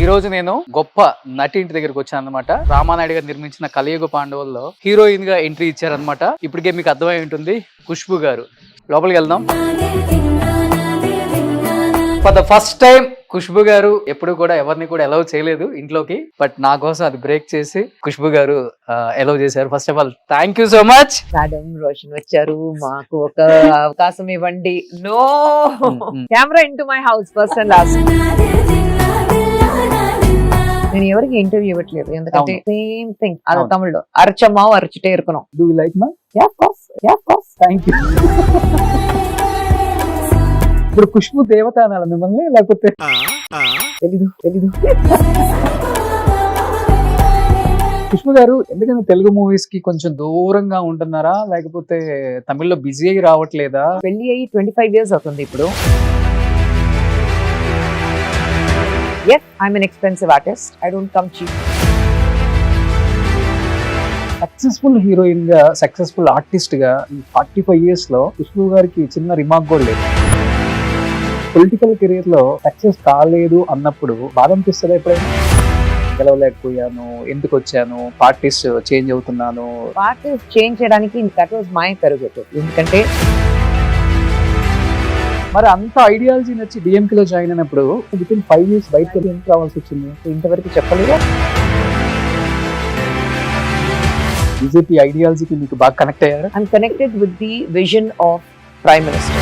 రోజు నేను గొప్ప నటి ఇంటి దగ్గరికి వచ్చాను అనమాట. రామానాయుడు గారు నిర్మించిన కలియుగ పాండవుల్లో హీరోయిన్ గా ఎంట్రీ ఇచ్చారనమాట. ఇప్పటికే మీకు అర్థమై ఉంటుంది, ఖుష్బు గారు. లోపలికి వెళ్దాం. For the first time Khushbu గారు ఎప్పుడు కూడా ఎవరిని కూడా అలౌ చేయలేదు ఇంట్లోకి, బట్ నా కోసం అది బ్రేక్ చేసి ఖుష్బు గారు అలౌ చేశారు. First of all thank you so much. Madam Roshan వచ్చారు, మాకు ఒక అవకాశం ఇవ్వండి. No camera in to my house first and last. నేను ఎవరికి ఇంటర్వ్యూ ఇవ్వట్లేదు, ఎందుకంటే సేమ్ థింగ్ అది తమిళ్లో అరచమ్మా అరచుటే ఇరుకున్నాం. Do you like my? Yeah of course thank you. ఇప్పుడు ఖుష్బు దేవత అనాలి మిమ్మల్ని, లేకపోతే తెలీదు. ఖుష్బు గారు ఎందుకంటే తెలుగు మూవీస్ కి కొంచెం దూరంగా ఉంటున్నారా, లేకపోతే తమిళ్లో బిజీ అయ్యి రావట్లేదా? పెళ్లి అయ్యి 25 years అవుతుంది ఇప్పుడు. Yes, I'm an expensive artist. I don't come cheap. Successful heroine గా, సక్సెస్ఫుల్ ఆర్టిస్ట్ గా ఈ 45 years లో ఖుష్బు గారికి చిన్న రిమార్క్ కూడా లేదు. పొలిటికల్ కెరీర్ లో సక్సెస్ కాలేదు అన్నప్పుడు బాధ అనిపిస్తుంది ఎప్పుడైనా? గెలవలేకపోయాను, ఎందుకు వచ్చాను, పార్టీస్ చేంజ్ అవుతున్నాను. పార్టీస్ చేంజ్ చేయడానికి దట్ వాజ్ మై పెరుగెట్. ఎందుకంటే మరి అంత ఐడియాలజీ నచ్చి డిఎంకే లో జాయిన్ అయినప్పుడు విత్ ఇన్ 5 years బయటకు ఎందుకు రావాల్సి వచ్చింది? ఇంతవరకు చెప్పలేదు. బీజేపీ ఐడియాలజీకి మీకు బాగా కనెక్ట్ అయ్యారు? I'm connected with the vision of Prime Minister.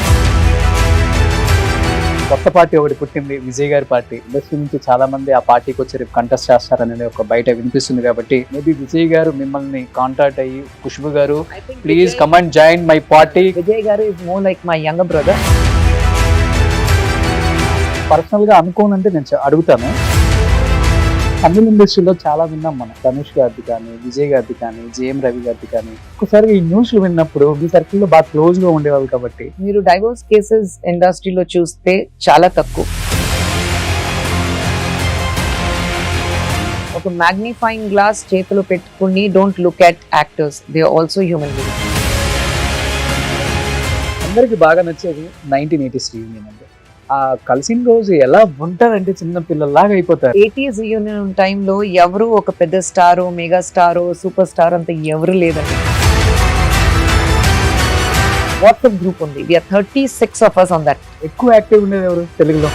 కొత్త పార్టీ ఒకటి పుట్టింది, విజయ్ గారి పార్టీ. ఇండస్ట్రీ నుంచి చాలా మంది ఆ పార్టీకి వచ్చి రేపు కంటెస్ట్ చేస్తారనేది ఒక బయట వినిపిస్తుంది. కాబట్టి మేబీ విజయ్ గారు మిమ్మల్ని కాంటాక్ట్ అయ్యి, ఖుష్బు గారు please come and join my party. Vijay గారు is more like my younger brother. Personal గా అనుకోనంటే నేను అడుగుతాను. తమిళ ఇండస్ట్రీలో చాలా విన్నాం మనం, ధనుష్ గారిది కానీ, విజయ్ గారిది కానీ, జేఎం రవి గారిది కానీ. ఒకసారి ఈ న్యూస్లు విన్నప్పుడు మీ సర్కిల్లో బాగా క్లోజ్ గా ఉండేవాళ్ళు కాబట్టి మీరు డైవోర్స్ కేసెస్ ఇండస్ట్రీలో చూస్తే చాలా తక్కువ. ఒక మ్యాగ్నిఫైయింగ్ గ్లాస్ చేతిలో పెట్టుకుని don't look at actors, they are also human beings. అందరికి బాగా నచ్చేది 1980s రీయూనియన్ అంటే. ఆ కలిసిన రోజు ఎలా ఉంటారంటే చిన్న పిల్లల్లాగా అయిపోతారు. 80s రీయూనియన్ టైంలో ఎవరు ఒక పెద్ద స్టారో, మెగా స్టారో, సూపర్ స్టార్ అంత ఎవరు లేదండి. వాట్సాప్ గ్రూప్ ఉంది, we are 36 of us on that. ఎక్కువ యాక్టివ్ ఉండేది ఎవరు తెలుగులో?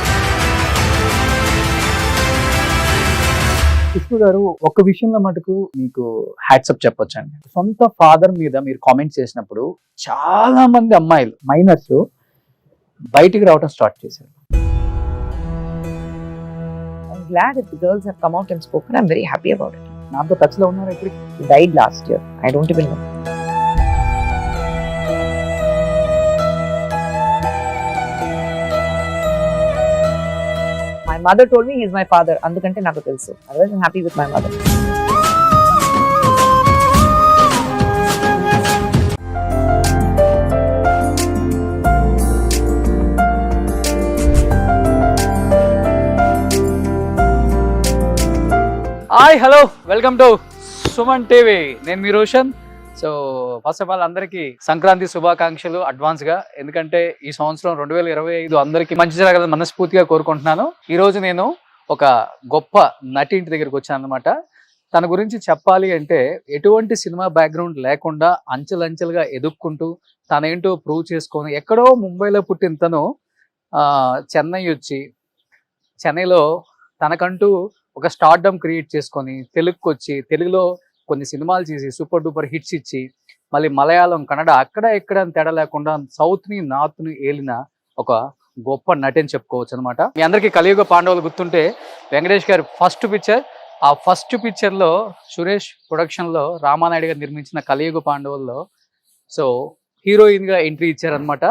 ఖుష్బు గారు ఒక విషయంలో మటుకు మీకు హ్యాట్సప్ చెప్పొచ్చండి. సొంత ఫాదర్ మీద మీరు కామెంట్ చేసినప్పుడు చాలా మంది అమ్మాయిలు మైనర్స్ బయటికి రావడం స్టార్ట్ చేశారు. I'm glad if the girls have come out and spoken. I'm very happy about it. నాతో టచ్ లో ఉన్నారు ఇప్పుడు? He died last year. I don't even know. My mother told me he's my father. Andukante naku telusu. Otherwise I'm happy with my mother. Hi, hello, welcome to Suman TV. నేను మీ Roshan. So first of all అందరికీ సంక్రాంతి శుభాకాంక్షలు advance గా. ఎందుకంటే ఈ సంవత్సరం 2025 అందరికీ మంచి జరగాలని మనస్ఫూర్తిగా కోరుకుంటున్నాను. ఈ రోజు నేను ఒక గొప్ప నటి ఇంటి దగ్గరికి వచ్చాను అనమాట. తన గురించి చెప్పాలి అంటే ఎటువంటి సినిమా బ్యాక్గ్రౌండ్ లేకుండా అంచెలంచెలుగా ఎదుక్కుంటూ తనేంటో ప్రూవ్ చేసుకొని ఎక్కడో ముంబైలో పుట్టిన తను చెన్నై వచ్చి చెన్నైలో తనకంటూ ఒక స్టార్డమ్ క్రియేట్ చేసుకొని తెలుగుకి వచ్చి తెలుగులో కొన్ని సినిమాలు చేసి సూపర్ డూపర్ హిట్స్ ఇచ్చి మళ్ళీ మలయాళం, కన్నడ అక్కడ ఎక్కడ తేడా లేకుండా సౌత్ని నార్త్ని ఏలిన ఒక గొప్ప నటి అని చెప్పుకోవచ్చు అనమాట. మీ అందరికీ కలియుగ పాండవులు గుర్తుంటే వెంకటేష్ గారి ఫస్ట్ పిక్చర్, ఆ ఫస్ట్ పిక్చర్లో సురేష్ ప్రొడక్షన్లో రామానాయుడు గారు నిర్మించిన కలియుగ పాండవుల్లో సో హీరోయిన్గా ఎంట్రీ ఇచ్చారనమాట.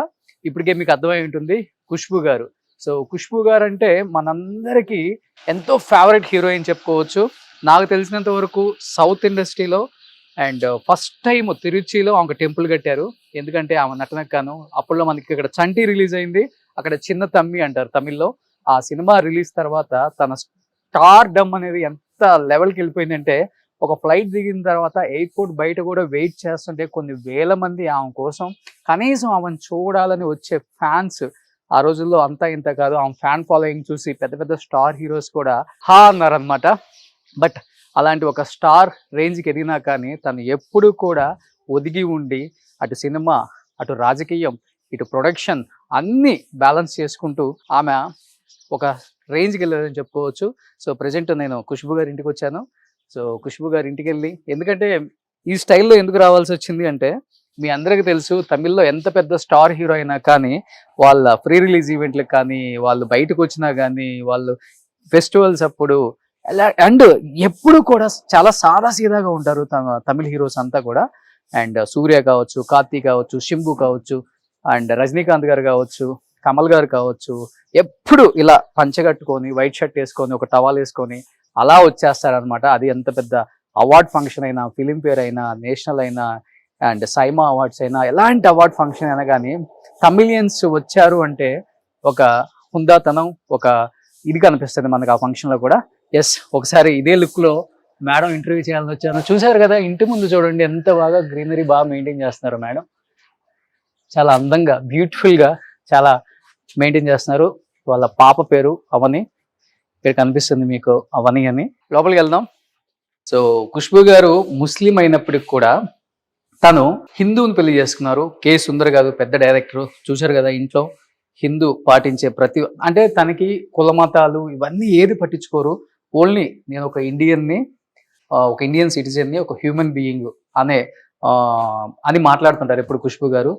ఇప్పటికే మీకు అర్థమై ఉంటుంది, ఖుష్బు గారు. సో ఖుష్బు గారు అంటే మనందరికీ ఎంతో ఫేవరెట్ హీరోయిన్ చెప్పుకోవచ్చు. నాకు తెలిసినంత వరకు సౌత్ ఇండస్ట్రీలో అండ్ ఫస్ట్ టైం తిరుచిలో ఆమె టెంపుల్ కట్టారు. ఎందుకంటే ఆమె నటనకు గాను. అప్పుడులో మనకి ఇక్కడ చంటి రిలీజ్ అయింది, అక్కడ చిన్న తమ్మి అంటారు తమిళ్లో. ఆ సినిమా రిలీజ్ తర్వాత తన స్టార్ డమ్ అనేది ఎంత లెవెల్కి వెళ్ళిపోయిందంటే ఒక ఫ్లైట్ దిగిన తర్వాత ఎయిర్పోర్ట్ బయట కూడా వెయిట్ చేస్తుంటే కొన్ని వేల మంది ఆమె కోసం కనీసం ఆమెను చూడాలని వచ్చే ఫ్యాన్స్ ఆ రోజుల్లో అంతా ఇంత కాదు, ఆమె ఫ్యాన్ ఫాలోయింగ్ చూసి పెద్ద పెద్ద స్టార్ హీరోస్ కూడా హా అన్నారనమాట. బట్ అలాంటి ఒక స్టార్ రేంజ్కి ఎదిగినా కానీ తను ఎప్పుడు కూడా ఒదిగి ఉండి అటు సినిమా, అటు రాజకీయం, ఇటు ప్రొడక్షన్ అన్నీ బ్యాలెన్స్ చేసుకుంటూ ఆమె ఒక రేంజ్కి వెళ్ళారని చెప్పుకోవచ్చు. సో ప్రజెంట్ నేను ఖుష్బు గారి ఇంటికి వచ్చాను. సో ఖుష్బు గారి ఇంటికి వెళ్ళి, ఎందుకంటే ఈ స్టైల్లో ఎందుకు రావాల్సి వచ్చింది అంటే, మీ అందరికీ తెలుసు తమిళ్లో ఎంత పెద్ద స్టార్ హీరో అయినా కానీ వాళ్ళ ప్రీ రిలీజ్ ఈవెంట్లకు కానీ, వాళ్ళు బయటకు వచ్చినా కానీ, వాళ్ళు ఫెస్టివల్స్ అప్పుడు ఎలా అండ్ ఎప్పుడు కూడా చాలా సాదా సీదాగా ఉంటారు తమిళ హీరోస్ అంతా కూడా. అండ్ సూర్య కావచ్చు, కార్తీ కావచ్చు, శంభు కావచ్చు, అండ్ రజనీకాంత్ గారు కావచ్చు, కమల్ గారు కావచ్చు, ఎప్పుడు ఇలా పంచగట్టుకొని వైట్ షర్ట్ వేసుకొని ఒక టవాల్ వేసుకొని అలా వచ్చేస్తారనమాట. అది ఎంత పెద్ద అవార్డ్ ఫంక్షన్ అయినా, ఫిలింఫేర్ అయినా, నేషనల్ అయినా, అండ్ సైమా అవార్డ్స్ అయినా, ఎలాంటి అవార్డ్ ఫంక్షన్ అయినా కానీ తమిళియన్స్ వచ్చారు అంటే ఒక హుందాతనం, ఒక ఇది కనిపిస్తుంది మనకు ఆ ఫంక్షన్ లో కూడా. ఎస్, ఒకసారి ఇదే లుక్ లో మేడం ఇంటర్వ్యూ చేయాలని వచ్చాను. చూసారు కదా ఇంటి ముందు చూడండి ఎంత బాగా గ్రీనరీ బాగా మెయింటైన్ చేస్తున్నారు మేడం. చాలా అందంగా బ్యూటిఫుల్ గా చాలా మెయింటైన్ చేస్తున్నారు. వాళ్ళ పాప పేరు అవని, ఇక్కడ కనిపిస్తుంది మీకు అవని అని. లోపలికి వెళ్దాం. సో ఖుష్బు గారు ముస్లిం అయినప్పటికి కూడా తను హిందువుని పెళ్లి చేసుకున్నారు. కే సుందర్ గారు పెద్ద డైరెక్టర్, చూశారు కదా ఇంట్లో హిందూ పాటించే ప్రతి, అంటే తనకి కుల మతాలు ఇవన్నీ ఏది పట్టించుకోరు. ఓన్లీ నేను ఒక ఇండియన్ని, ఒక ఇండియన్ సిటిజన్ని, ఒక హ్యూమన్ బీయింగ్ అని మాట్లాడుతుంటారు ఎప్పుడు ఖుష్బు గారు.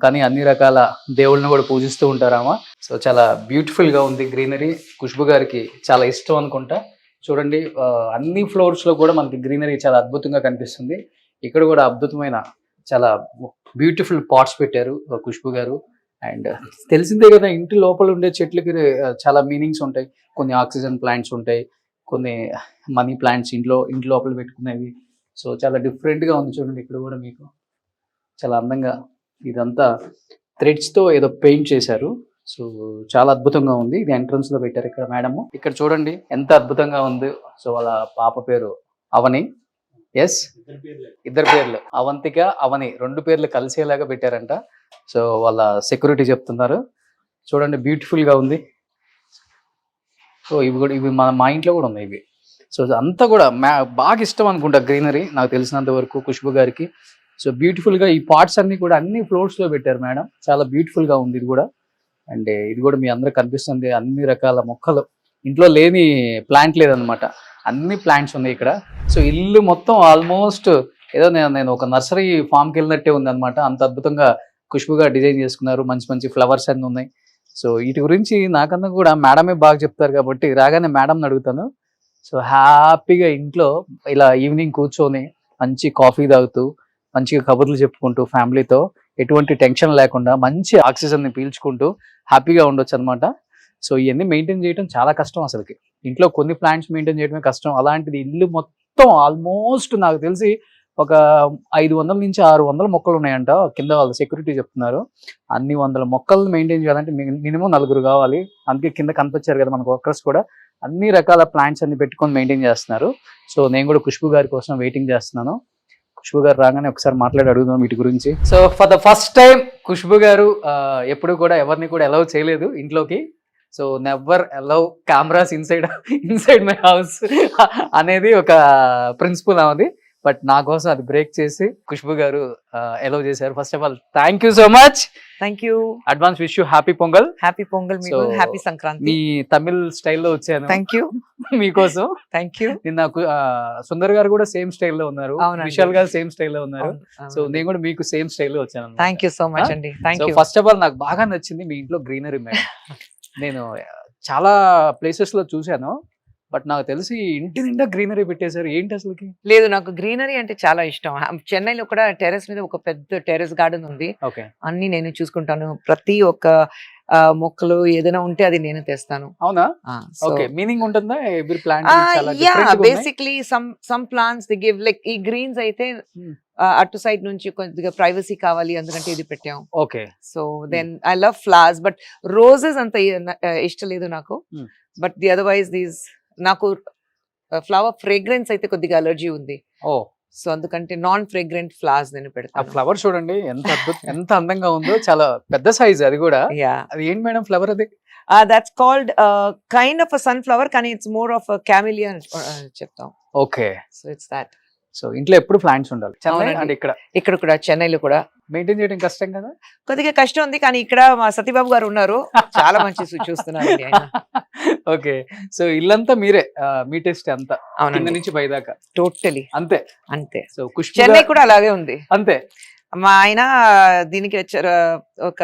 కానీ అన్ని రకాల దేవుళ్ళని కూడా పూజిస్తూ ఉంటారామా. సో చాలా బ్యూటిఫుల్ గా ఉంది గ్రీనరీ. ఖుష్బు గారికి చాలా ఇష్టం అనుకుంటా. చూడండి అన్ని ఫ్లోర్స్ లో కూడా మనకి గ్రీనరీ చాలా అద్భుతంగా కనిపిస్తుంది. ఇక్కడ కూడా అద్భుతమైన చాలా బ్యూటిఫుల్ పాట్స్ పెట్టారు ఖుష్బు గారు. అండ్ తెలిసిందే కదా ఇంటి లోపల ఉండే చెట్లకి చాలా మీనింగ్స్ ఉంటాయి. కొన్ని ఆక్సిజన్ ప్లాంట్స్ ఉంటాయి, కొన్ని మనీ ప్లాంట్స్ ఇంటి లోపల పెట్టుకునేవి. సో చాలా డిఫరెంట్ గా ఉంది చూడండి. ఇక్కడ కూడా మీకు చాలా అందంగా ఇదంతా థ్రెడ్స్ తో ఏదో పెయింట్ చేశారు. సో చాలా అద్భుతంగా ఉంది. ఇది ఎంట్రన్స్ లో పెట్టారు ఇక్కడ మేడము. ఇక్కడ చూడండి ఎంత అద్భుతంగా ఉంది. సో వాళ్ళ పాప పేరు అవని. ఎస్, ఇద్దరు పేర్లు అవంతిక, అవని, రెండు పేర్లు కలిసేలాగా పెట్టారంట. సో వాళ్ళ సెక్యూరిటీ చెప్తున్నారు. చూడండి బ్యూటిఫుల్ గా ఉంది. సో ఇవి మా ఇంట్లో కూడా ఉన్నాయి ఇవి. సో అంతా కూడా బాగా ఇష్టం అనుకుంటా గ్రీనరీ, నాకు తెలిసినంత వరకు ఖుష్బు గారికి. సో బ్యూటిఫుల్ గా ఈ పార్ట్స్ అన్ని కూడా అన్ని ఫ్లోర్స్ లో పెట్టారు మేడం. చాలా బ్యూటిఫుల్ గా ఉంది ఇది కూడా. అండ్ ఇది కూడా మీ అందరికి కనిపిస్తుంది. అన్ని రకాల మొక్కలు, ఇంట్లో లేని ప్లాంట్ లేదనమాట, అన్ని ప్లాంట్స్ ఉన్నాయి ఇక్కడ. సో ఇల్లు మొత్తం ఆల్మోస్ట్ ఏదో నేను ఒక నర్సరీ ఫామ్కి వెళ్ళినట్టే ఉంది అనమాట. అంత అద్భుతంగా ఖుష్బుగా డిజైన్ చేసుకున్నారు. మంచి మంచి ఫ్లవర్స్ అన్ని ఉన్నాయి. సో వీటి గురించి నాకన్నా కూడా మేడమే బాగా చెప్తారు కాబట్టి రాగానే మేడంని అడుగుతాను. సో హ్యాపీగా ఇంట్లో ఇలా ఈవినింగ్ కూర్చొని మంచి కాఫీ తాగుతూ మంచిగా కబుర్లు చెప్పుకుంటూ ఫ్యామిలీతో ఎటువంటి టెన్షన్ లేకుండా మంచి ఆక్సిజన్ని పీల్చుకుంటూ హ్యాపీగా ఉండొచ్చు అనమాట. సో ఇవన్నీ మెయింటైన్ చేయడం చాలా కష్టం అసలుకి. ఇంట్లో కొన్ని ప్లాంట్స్ మెయింటైన్ చేయడమే కష్టం, అలాంటిది ఇల్లు మొత్తం ఆల్మోస్ట్ నాకు తెలిసి ఒక 500 నుంచి 600 మొక్కలు ఉన్నాయంట. కింద వాళ్ళ సెక్యూరిటీ చెప్తున్నారు. అన్ని 100 మొక్కలను మెయింటైన్ చేయాలంటే మినిమం 4 కావాలి. అందుకే కింద కనిపించారు కదా మనకు వర్కర్స్ కూడా అన్ని రకాల ప్లాంట్స్ అన్ని పెట్టుకొని మెయింటైన్ చేస్తున్నారు. సో నేను కూడా ఖుష్బు గారి కోసం వెయిటింగ్ చేస్తున్నాను. ఖుష్బు గారు రాగానే ఒకసారి మాట్లాడి అడుగుదాం వీటి గురించి. So for the first time Khushbu గారు ఎప్పుడు కూడా ఎవరిని కూడా అలౌ చేయలేదు ఇంట్లోకి. So never allow cameras inside my house అనేది ఒక ప్రిన్సిపల్ ఉంది. బట్ నా కోసం అది బ్రేక్ చేసి ఖుష్బు గారు అలౌ చేశారు. First of all thank you so much. Thank you. Advance wish you happy pongal. Happy pongal మీకు, హ్యాపీ సంక్రాంతి. మీ తమిళ్ స్టైల్లో వచ్చాను. థ్యాంక్ యూ మీకోసం. Thank you. నిన్న సుందర్ గారు కూడా సేమ్ స్టైల్లో ఉన్నారు, విశాల్ గారు సేమ్ స్టైల్లో ఉన్నారు. సో నేను కూడా మీకు సేమ్ స్టైల్లో వచ్చాను. థ్యాంక్ యూ సో మచ్ అండి. Thank you. First of all నాకు బాగా నచ్చింది మీ ఇంట్లో గ్రీనరీ మేడం. నేను చాలా ప్లేసెస్ లో చూశాను, బట్ నాకు తెలిసి ఇంటి నిండా గ్రీనరీ పెట్టేశారు. ఏంటి అసలుకి? లేదు, నాకు గ్రీనరీ అంటే చాలా ఇష్టం. చెన్నైలో కూడా టెర్రస్ మీద ఒక పెద్ద టెర్రస్ గార్డెన్ ఉంది. ఓకే, అన్ని నేను చూసుకుంటాను. ప్రతి ఒక్క మొక్కలు ఏదైనా ఉంటే అది నేను తెస్తాను. అవునా? ఓకే, మీనింగ్ ఉంటుందా every plant? Basically some plants the give like ఈ గ్రీన్స్ అయితే అటు సైడ్ నుంచి కొద్దిగా ప్రైవసీ కావాలి అందుకంటే ఇది పెట్టాం. Okay. So then I love flowers, but roses అంత ఇష్టం లేదు నాకు. బట్ ది అదర్వైజ్ దీస్ నాకు ఫ్లవర్ ఫ్రేగ్రెన్స్ అయితే కొద్దిగా అలర్జీ ఉంది. సో అందుకంటే నాన్ ఫ్రేగ్రెంట్ ఫ్లవర్స్ నేను ఆ పెడతాను. ఫ్లవర్ చూడండి ఎంత అందంగా ఉందో, చాలా పెద్ద సైజ్ అది కూడా. యా, అది ఏంటి మేడం ఫ్లవర్ అది? That's called kind of a sunflower, కానీ ఇట్స్ మోర్ ఆఫ్ క్యామిలియా చెప్తాం. Okay. So it's that. So ఇంట్లో ఎప్పుడు ప్లాంట్స్ ఉండాలి. చెన్నై అవునండి. అండ్ ఇక్కడ ఇక్కడ కూడా చెన్నైలో కూడా మెయింటైన్ చేయడం కష్టం కదా. కొద్దిగా కష్టం ఉంది, కానీ ఇక్కడ మా సతీబాబు గారు ఉన్నారు, చాలా మంచి చూస్తున్నారండి ఆయన. ఓకే. సో ఇల్లంతా మీరే, మీ టెస్ట్ అంతా కింద అవునండి, నుంచి పై దాకా టోటలీ అంతే. అంతే. సో ఖుష్బు చెన్నై కూడా అలాగే ఉంది. అంతే. మా ఆయన దీనికి వచ్చారు, ఒక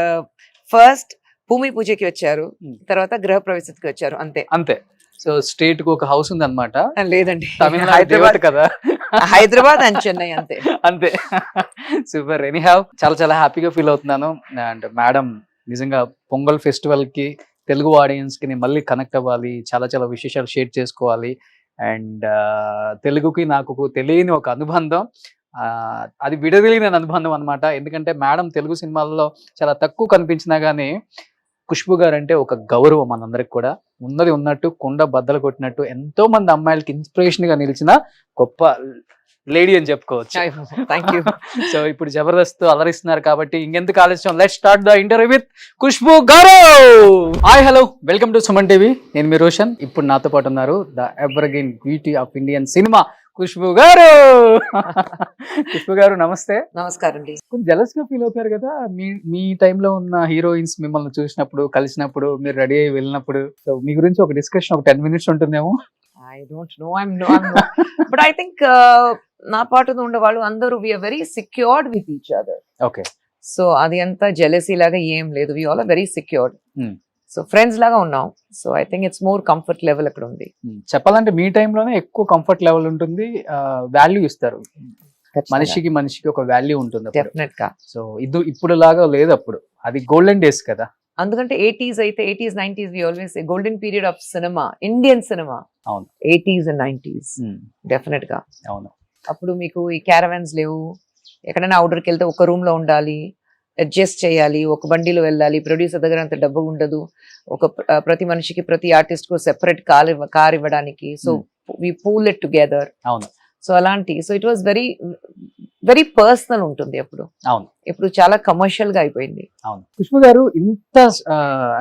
ఫస్ట్ భూమి పూజకి వచ్చారు, తర్వాత గృహ ప్రవేశకి వచ్చారు, అంతే. అంతే. సో స్టేట్ కు ఒక హౌస్ ఉంది అనమాట. లేదండి, తమిళనాడు హైదరాబాద్ దేవత కదా. హైదరాబాద్ అండ్ చెన్నై అంతే. అంతే. సూపర్. ఎనీ హ్యావ్ చాలా చాలా హ్యాపీగా ఫీల్ అవుతున్నాను. అండ్ మేడం నిజంగా పొంగల్ ఫెస్టివల్ కి తెలుగు ఆడియన్స్ కి నేను మళ్ళీ కనెక్ట్ అవ్వాలి, చాలా చాలా విశేషాలు షేర్ చేసుకోవాలి. అండ్ తెలుగుకి నాకు తెలియని ఒక అనుబంధం, అది విడదీయని అనుబంధం అనమాట. ఎందుకంటే మేడం తెలుగు సినిమాల్లో చాలా తక్కువ కనిపించినా గానీ ఖుష్బు గారు అంటే ఒక గౌరవం మనందరికి కూడా. ఉన్నది ఉన్నట్టు కుండ బద్దలు కొట్టినట్టు ఎంతో మంది అమ్మాయిలకి ఇన్స్పిరేషన్ గా నిలిచిన గొప్ప లేడీ అని చెప్పుకోవచ్చు. Thank you. సో ఇప్పుడు జబర్దస్త్ అలరిస్తున్నారు కాబట్టి ఇంకెందుకు ఆలస్యం, let's start the interview with Khushbu గారు. Hi, hello, welcome to Suman TV. నేను మీ రోషన్. ఇప్పుడు నాతో పాటు ఉన్నారు the evergreen beauty of Indian cinema Khushbu గారు. ఖుష్బు గారు నమస్తే. నమస్కారం అండి. కొంచెం జెలస్ గా ఫీల్ అవుతారు కదా మీ టైంలో ఉన్న హీరోయిన్స్ మిమ్మల్ని చూసినప్పుడు, కలిసినప్పుడు, మీరు రెడీ అయ్యి వెళ్ళినప్పుడు. సో మీ గురించి ఒక డిస్కషన్ ఒక 10 minutes ఉంటుందేమో. I don't know. I'm not. But I think నా పాటుతో ఉండే వాళ్ళు అందరూ we are very secured with each other. Okay. So అది అంతా జెలసీ లాగా ఏం లేదు. We all are very secured. Hmm. So friends లాగా ఉన్నాం. So I think it's more comfort level అక్కడ ఉంది. చెప్పాలంటే మీ టైంలోనే ఎక్కువ కంఫర్ట్ లెవెల్ ఉంటుంది, వాల్యూ ఇస్తారు. మనిషికి ఒక వాల్యూ ఉంటుంది డెఫినెట్ గా. సో ఇప్పుడు లాగా లేదు అప్పుడు, అది గోల్డెన్ డేస్ కదా. అందుకంటే 80s అయితే 80s 90s we always golden period of cinema, Indian cinema. అవును. 80s and 90s డెఫినెట్ గా. అవును. అప్పుడు మీకు ఈ క్యారవాన్స్ లేవు, ఎక్కడైనా అవుట్డోర్కి వెళ్తే ఒక రూమ్ లో ఉండాలి, అడ్జస్ట్ చేయాలి, ఒక బండిలో వెళ్ళాలి, ప్రొడ్యూసర్ దగ్గర అంత డబ్బు ఉండదు, ప్రతి మనిషికి ప్రతి ఆర్టిస్ట్ కు సెపరేట్ కార్ ఇవ్వడానికి. So we pool it together. అవును. సో అలాంటి, so it was very very personal ఉంటుంది అప్పుడు. అవును. ఇప్పుడు చాలా కమర్షియల్ గా అయిపోయింది. అవును. ఖుష్బు గారు ఇంత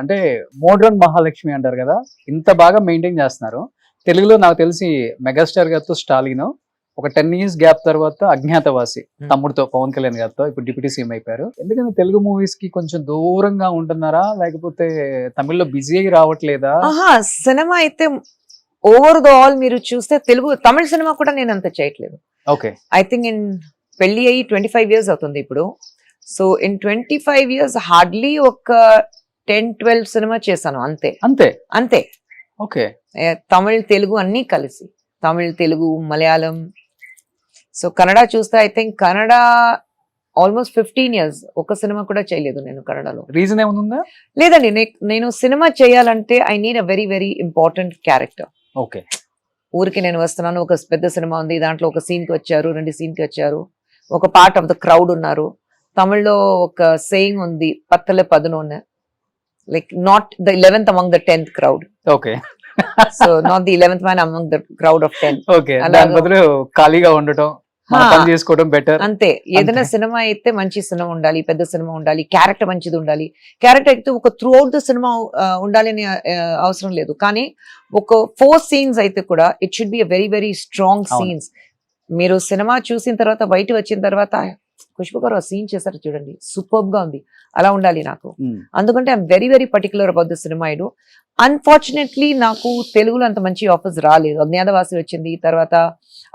అంటే మోడ్రన్ మహాలక్ష్మి అంటారు కదా, ఇంత బాగా మెయింటైన్ చేస్తున్నారు. తెలుగులో నాకు తెలిసి మెగాస్టార్ గారితో స్టాలిన్, ఒక 10 years గ్యాప్ తర్వాత అజ్ఞాతవాసి తమ్ముడితో పవన్ కళ్యాణ్ గారితో ఇప్పుడు డిప్యూటీ సీఎం అయిపోయారు. ఎందుకంటే తెలుగు మూవీస్ కి కొంచెం దూరంగా ఉంటున్నారా, లేకపోతే తమిళ్లో బిజీ అయ్యి రావట్లేదా? సినిమా అయితే ఓవర్ ద ఆల్ మీరు చూస్తే తమిళ సినిమా కూడా నేను అంత చేయట్లేదు. ఓకే. ఐ థింక్ ఇన్ పెళ్లి అయ్యి 25 years అవుతుంది ఇప్పుడు. సో ఇన్ 25 years హార్డ్లీ ఒక 10-12 సినిమా చేశాను, అంతే అంతే అంతే. ఓకే. తమిళ్ తెలుగు అన్ని కలిసి, తమిళ్ తెలుగు మలయాళం. సో కన్నడ చూస్తే I think Kannada almost 15 years ఒక సినిమా కూడా చేయలేదు నేను కన్నడలో. రీజన్ ఏముందా? లేదండి, నేను సినిమా చేయాలంటే I need a very very important character. Okay. ఊరికి నేను వస్తున్నాను, ఒక పెద్ద సినిమా ఉంది, దాంట్లో ఒక సీన్ కి వచ్చారు, 2 scene కి వచ్చారు, ఒక పార్ట్ ఆఫ్ ద క్రౌడ్ ఉన్నారు. తమిళ్లో ఒక సేయింగ్ ఉంది, పత్తల పదునోన్, like not the 11th among the 10th crowd. Okay. So not the 11th man among the crowd of 10. Okay. దాని బదులు ఖాళీగా ఉండటం, పని చేసుకోవడం బెటర్. అంతే. ఏదైనా సినిమా అయితే మంచి సినిమా ఉండాలి, పెద్ద సినిమా ఉండాలి, క్యారెక్టర్ మంచిది ఉండాలి. క్యారెక్టర్ అయితే ఒక త్రూ అవుట్ ద సినిమా ఉండాలి అని అవసరం లేదు, కానీ ఒక 4 scenes అయితే కూడా it should be a very very strong scenes. మీరు సినిమా చూసిన తర్వాత బయట వచ్చిన తర్వాత ఖుష్బు గారు ఆ సీన్ చేశారు చూడండి, సూపర్బ్ గా ఉంది, అలా ఉండాలి నాకు. అందుకంటే I'm very very particular about the cinema. I do. Unfortunately నాకు తెలుగులో అంత మంచి ఆఫర్స్ రాలేదు. అజ్ఞాతవాసి వచ్చింది, తర్వాత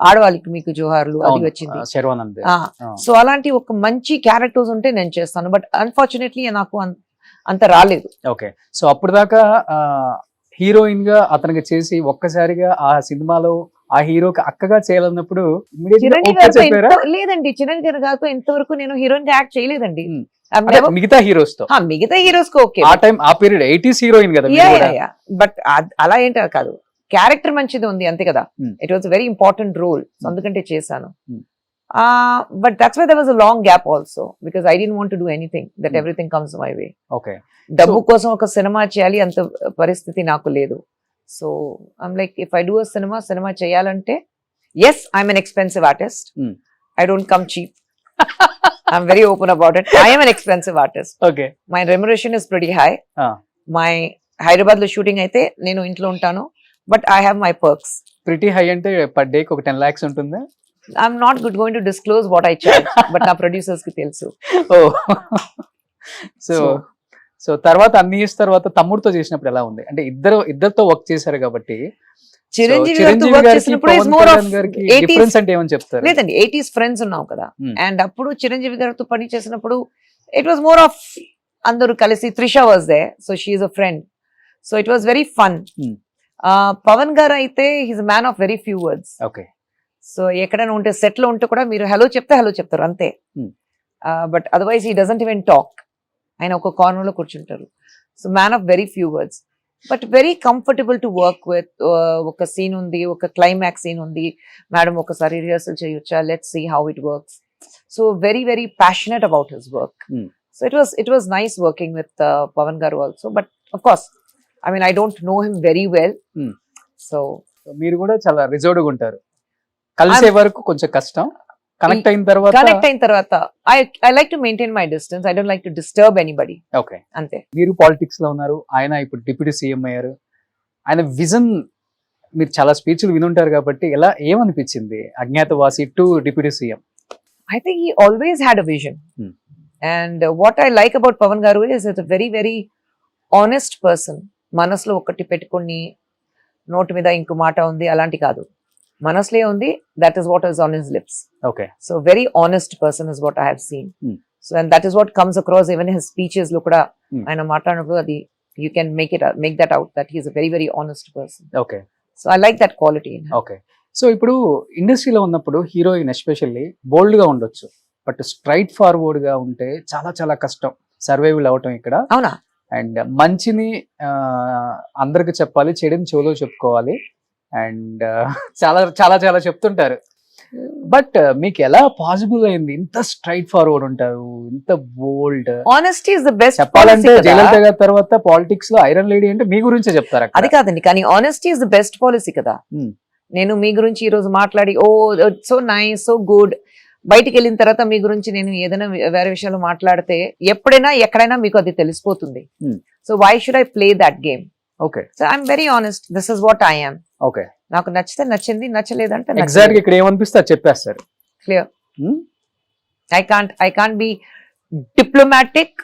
ఆడవాళ్ళకి మీకు జోహార్లు అది వచ్చింది. సో అలాంటి ఒక మంచి క్యారెక్టర్స్ ఉంటే నేను చేస్తాను, బట్ అన్ఫార్చునేట్లీ నాకు అంత రాలేదు. ఓకే. సో అప్పుడు దాకా హీరోయిన్ గా అతనికి చేసి ఒక్కసారిగా ఆ సినిమాలో ఆ హీరోకి అక్కగా చేయాలన్నప్పుడు లేదండి, చిరంజీవి గారితో ఇంతవరకు నేను హీరోయిన్ గా యాక్ట్ చేయలేదండి. మిగతా హీరోస్ తో, మిగతా హీరోస్ కు ఓకే, ఆ టైం ఆ పీరియడ్ 80s హీరోయిన్ కదా. బట్ అలా ఏంటి కాదు, క్యారెక్టర్ మంచిది ఉంది అంతే కదా. It was very important role, అందుకంటే చేశాను. But that's why there was a long gap also, because I didn't want to do anything, that everything comes my way. Okay. డబ్బు కోసం ఒక సినిమా చేయాలి అంత పరిస్థితి నాకు లేదు. So I'm like, if I do a cinema చేయాలంటే Yes, I'm an expensive artist. Hmm. I don't come cheap. I'm very open about it. I am an expensive artist. Okay. My remuneration is pretty high. My Hyderabad లో shooting అయితే నేను ఇంట్లో ఉంటాను, but I have my perks. Pretty high అంటే per డేకి ఒక 10 lakhs ఉంటుందా? I'm not going to disclose what I charge, but నా ప్రొడ్యూసర్స్ కి తెలుసు. ఓ సో తర్వాత అన్ని ఇయర్స్ తర్వాత తమ్ముడితో చేసినప్పుడు ఎలా ఉంది? అంటే ఇద్దరితో వర్క్ చేశారు కాబట్టి చిరంజీవి గారితో వర్క్ చేసినప్పుడు is more of 80s difference అంటే ఏమని చెప్తారు? లేదండి, 80s ఫ్రెండ్స్ ఉన్నాం కదా. Hmm. అండ్ అప్పుడు చిరంజీవి గారితో పని చేసినప్పుడు ఇట్ వాస్ మోర్ ఆఫ్ అందరూ కలిసి. Trisha was there, so she is a friend, so it was very fun. Hmm. Pawan గారు అయితే he's man of very few words. Okay. So ఎక్కడైనా ఉంటే సెట్ లో ఉంటే కూడా మీరు హలో చెప్తే హలో చెప్తారు అంతే. Hmm. But otherwise he doesn't even talk. ఆయన ఒక కార్నర్ లో కూర్చుంటారు. So man of very few words, but very comfortable to work with. ఒక సీన్ ఉంది, ఒక క్లైమాక్స్ సీన్ ఉంది, మేడం ఒకసారి రిహర్సల్ చేయొచ్చా, let's see how it works. So very very passionate about his work. Hmm. So it was nice working with Pavan గారు also. But of course I mean I don't know him very well. Hmm. So మీరు కూడా చాలా reserved గా ఉంటారు. కలిసే వరకు కొంచెం కష్టం, కనెక్ట్ అయిన తర్వాత I like to maintain my distance. I don't like to disturb anybody. Okay. అంతే. మీరు పాలిటిక్స్ లో ఉన్నారు, ఆయన ఇప్పుడు డిప్యూటీ సీఎం అయ్యారు. ఆయన విజన్ మీరు చాలా స్పీచ్లు వినుంటారు కాబట్టి ఏమనిపించింది Agnyaathavaasi to deputy CM? I think he always had a vision. Hmm. And what I like about Pavan Garu is it's a very, very honest person. మనసులో ఒకటి పెట్టుకొని నోటి మీద ఇంకో మాట ఉంది అలాంటి కాదు. మనసులే ఉంది, that is what is on his lips. Okay. So very honest person is what I have seen. Hmm. So and that is what comes across even in his speeches లో కూడా. Hmm. ఆయన మాట్లాడినప్పుడు అది you can make that out that he is a very, very honest person. Okay. So I like that quality in him. Okay. So ఇప్పుడు ఇండస్ట్రీలో ఉన్నప్పుడు heroine especially బోల్డ్ గా ఉండొచ్చు, బట్ స్ట్రైట్ ఫార్వర్డ్ గా ఉంటే చాలా చాలా కష్టం సర్వైవల్ అవటం ఇక్కడ. అవునా? అండ్ మంచిని అందరికి చెప్పాలి, చెడుని చెవులో చెప్పుకోవాలి, అండ్ చాలా చాలా చాలా చెప్తుంటారు. బట్ మీకు ఎలా పాసిబుల్ అయింది ఇంత స్ట్రైట్ ఫార్వర్డ్ ఉంటారు, ఇంత బోల్డ్? Honesty is the best చెప్పాలంటే policy కదా. జయలలిత గారి తర్వాత పాలిటిక్స్ లో ఐరన్ లేడీ అంటే మీ గురించే చెప్తారు అక్కడ. అది కాదండి, కానీ honesty is the best policy కదా. Hmm. నేను మీ గురించి ఈ రోజు మాట్లాడి ఓ సో నైస్ సో గుడ్, బయటికి వెళ్ళిన తర్వాత మీ గురించి నేను ఏదైనా వేరే విషయాలు మాట్లాడితే ఎప్పుడైనా ఎక్కడైనా మీకు అది తెలిసిపోతుంది. Hmm. So why should I play that game? Okay. So I'm very honest, this is what I am. Okay. నాకు నచ్చితే నచ్చింది, నచ్చలేదంటే ఎగ్జాక్ట్ గా ఇక్కడ ఏమనిపిస్తే అది చెప్పేస్తారు. Clear. Hmm? I can't be diplomatic,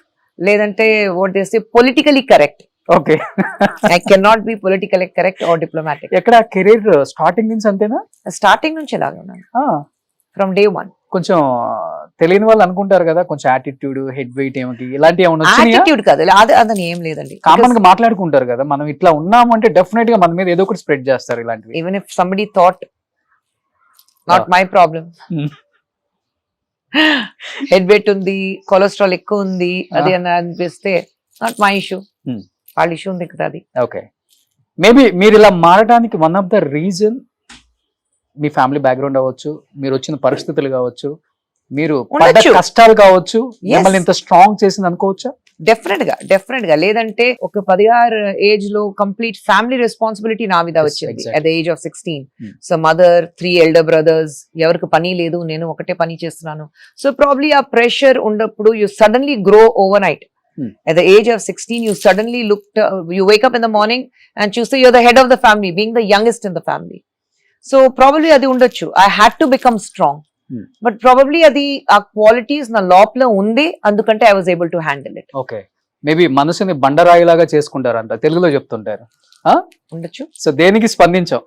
లేదంటే what they say politically correct. Okay. I can not be politically correct or diplomatic. ఎక్కడ కెరీర్ స్టార్టింగ్ నుంచి అంతేనా? స్టార్టింగ్ నుంచి ఎలాగా ఉన్నాను, ఫ్రమ్ డే వన్. కొంచెం తెలియని వాళ్ళు అనుకుంటారు కదా, కొంచెం యాటిట్యూడ్, హెడ్ వెయిట్ ఏమిటి ఇలాంటి ఏమైనా యాటిట్యూడ్ కాదు, అదని ఏం లేదండి. కామన్ గా మాట్లాడుకుంటారు కదా, మనం ఇట్లా ఉన్నాము అంటే డెఫినెట్ గా మన మీద ఏదో ఒకటి స్ప్రెడ్ చేస్తారు ఇలాంటివి. Even if somebody thought not my problem. Head weight ఉంది, కొలెస్ట్రాల్ ఎక్కువ ఉంది, అది అని అనిపిస్తే నాట్ మై ఇష్యూ. వాళ్ళ ఇష్యూ ఉంది కదా అది. ఓకే. మేబీ మీరు ఇలా మారడానికి one of the reason me family background అవ్వచ్చు, మీరు వచ్చిన పరిస్థితులు కావచ్చు, మీరు పడ్డ ఉండొచ్చు. కష్టాలు కావచ్చు, Yes. మిమ్మల్ని ఇంత స్ట్రాంగ్ చేసింది అనుకోవచ్చా? డెఫినెట్ గా. లేదంటే ఒక 16 ఏజ్ లో కంప్లీట్ ఫ్యామిలీ రెస్పాన్సిబిలిటీ నా మీద Yes, వచ్చింది exactly. At the age of 16. Hmm. So mother, 3 elder brothers, ఎవరికి పని లేదు, నేను ఒకటే పని చేస్తున్నాను. సో ప్రాబ్లీ ఆ ప్రెషర్ ఉన్నప్పుడు you suddenly grow over night. Hmm. At the age of 16, you suddenly you wake up in the morning and choose you're the head of the family, being the youngest in the family. So probably adi undachu. I had to become strong. Hmm. But probably adi a qualities na lopla undi, andukante I was able to handle it. Okay. Maybe మనసుని బండరాయిలాగా చేసుకుంటారు అంట, తెలుగులో చెప్తుంటారు. Undachu. So దేనికి స్పందించాం,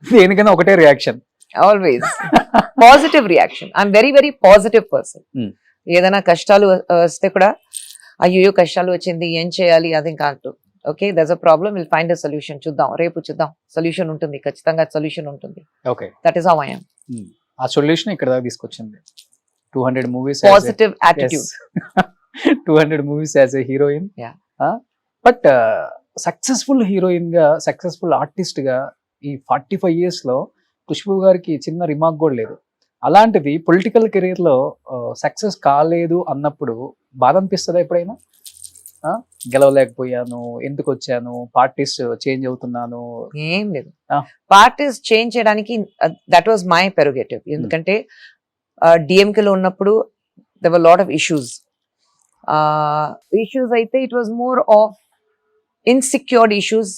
దేనికైనా ఒకటే reaction. Always. Positive reaction. I'm very, very positive person. Hmm. ఏదైనా కష్టాలు వస్తే కూడా అయ్యో కష్టాలు వచ్చింది ఏం చేయాలి అది కాదు. Okay, that's a problem, will find a solution, చూద్దాం రేపు చూద్దాం, సొల్యూషన్ ఉంటుంది, ఖచ్చితంగా సొల్యూషన్ ఉంటుంది. Okay. That is how I am. ఆ సొల్యూషన్ ఇక్కడ దాకా తీసుకొచ్చింది. 200 movies, positive attitude. 200 movies as a heroine. But successful heroine గా, సక్సెస్ఫుల్ ఆర్టిస్ట్ గా ఈ 45 years లో ఖుష్బూ గారికి చిన్న రిమార్క్ కూడా లేదు. అలాంటిది పొలిటికల్ కెరీర్ లో సక్సెస్ కాలేదు అన్నప్పుడు బాధ అనిపిస్తుందా ఎప్పుడైనా? గెలవలేకపోయాను, ఎందుకు వచ్చాను, పార్టీస్ చేంజ్ అవుతున్నాను? ఏం లేదు. ఆ. పార్టీస్ చేంజ్ చేయడానికి దట్ వాజ్ మై పెరోగేటివ్. ఎందుకంటే DMK లో ఉన్నప్పుడు there were lot of issues. Issues అయితే it was more of insecure issues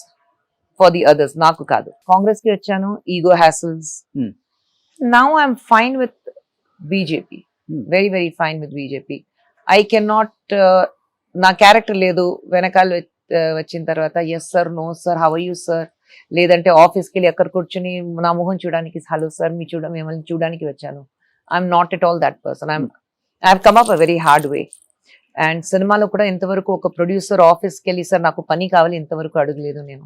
for the others, నాకు కాదు. కాంగ్రెస్ కి వచ్చాను, ego hassles. Now I'm fine with BJP. Very very fine with BJP. I cannot నా character లేదు వెనకాల వచ్చిన తర్వాత yes sir, no sir, how are you sir, లేదంటే ఆఫీస్కి వెళ్ళి ఎక్కడ కూర్చొని నా మొహం చూడడానికి హలో సార్ మిమ్మల్ని చూడడానికి వచ్చాను. I'm not at all that person. I have come up a very hard way. And సినిమాలో కూడా ఇంతవరకు ఒక ప్రొడ్యూసర్ ఆఫీస్కి వెళ్ళి సార్ నాకు పని కావాలి ఇంతవరకు అడగలేదు నేను.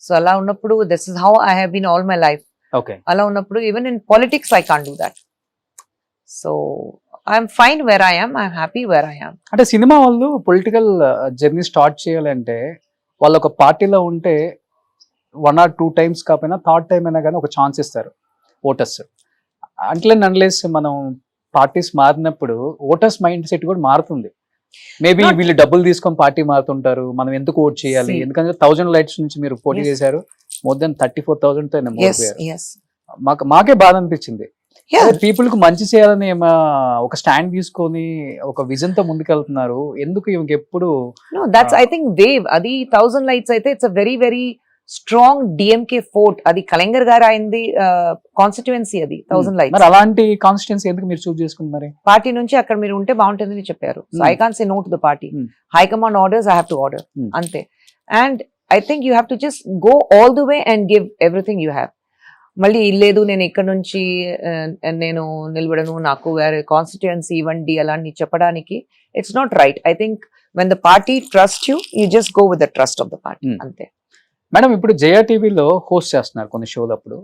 సో అలా ఉన్నప్పుడు this is how I have been all my life. అలా ఉన్నప్పుడు even in politics I can't do that. So I'm fine where I am, I'm happy where I am. అంటే సినిమా వాళ్ళు పొలిటికల్ జర్నీ స్టార్ట్ చేయాలంటే వాళ్ళు ఒక పార్టీలో ఉంటే 1 or 2 times కాకపోయినా థర్డ్ టైం అయినా కానీ ఒక ఛాన్స్ ఇస్తారు ఓటర్స్. అన్లెస్ మనం పార్టీస్ మారినప్పుడు ఓటర్స్ మైండ్ సెట్ కూడా మారుతుంది. మేబీ వీళ్ళు డబ్బులు తీసుకొని పార్టీ మారుతుంటారు, మనం ఎందుకు ఓట్ చేయాలి, ఎందుకంటే 1000 lights నుంచి మీరు పోటీ చేశారు, మోర్ దెన్ 34,000తో మాకే బాధ అనిపించింది. పీపుల్ కు మంచి చేయాలని ఒక స్టాండ్ తీసుకొని ఒక విజన్ తో ముందుకెళ్తున్నారు, ఎందుకు ఇవకి ఎప్పుడు? That's I think wave. అది 1000 lights అయితే it's a very very strong DMK fort. అది కలెంగర్ గారు అయింది కాన్స్టిట్యుయెన్సీ, అది 1000 lights. మరి అలాంటి కాన్స్టిట్యుయెన్సీ ఎందుకు మీరు చూస్ చేసుకున్నారు? పార్టీ నుంచి అక్కడ మీరు ఉంటే బాగుంటుందని చెప్పారు. So I can't say no to the party. High command orders, I have to order, అంతే. And I think you have to just go all the way and give everything you have. మళ్ళీ లేదు నేను ఇక్కడ నుంచి నేను నిలబడను, నాకు వేరే కాన్స్టిట్యుయెన్సీ ఇవ్వండి అలాంటి చెప్పడానికి it's not right. I think when the party trust you, you just go with the trust of the party, అంతే. మేడం, ఇప్పుడు జయా టీవీలో హోస్ట్ చేస్తున్నారు కొన్ని షోలు. అప్పుడు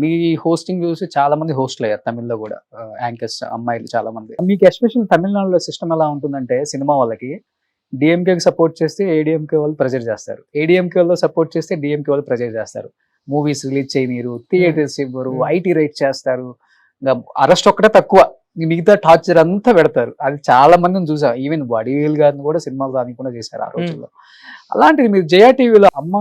మీ హోస్టింగ్ చూసి చాలా మంది హోస్ట్లు అయ్యారు తమిళ్లో కూడా, యాంకర్స్ అమ్మాయిలు చాలా మంది. మీకు ఎస్పెషల్ తమిళనాడులో సిస్టమ్ ఎలా ఉంటుందంటే, సినిమా వాళ్ళకి డిఎంకేకి సపోర్ట్ చేస్తే ఏడిఎంకే వాళ్ళు ప్రెజర్ చేస్తారు, ఏడిఎంకే వాళ్ళు సపోర్ట్ చేస్తే డిఎంకే వాళ్ళు ప్రెజర్ చేస్తారు. మూవీస్ రిలీజ్ చేయనీరు, థియేటర్స్ ఇవ్వరు, ఐటీ రైట్ చేస్తారు, ఇంకా అరెస్ట్ ఒక్కటే తక్కువ, మిగతా టార్చర్ అంతా పెడతారు. అది చాలా మందిని చూసాం. ఈవెన్ వడివేల్ గారిని కూడా సినిమాలు రానికుండా చేశారు ఆ రోజుల్లో. అలాంటిది మీరు జయా టీవీలో అమ్మ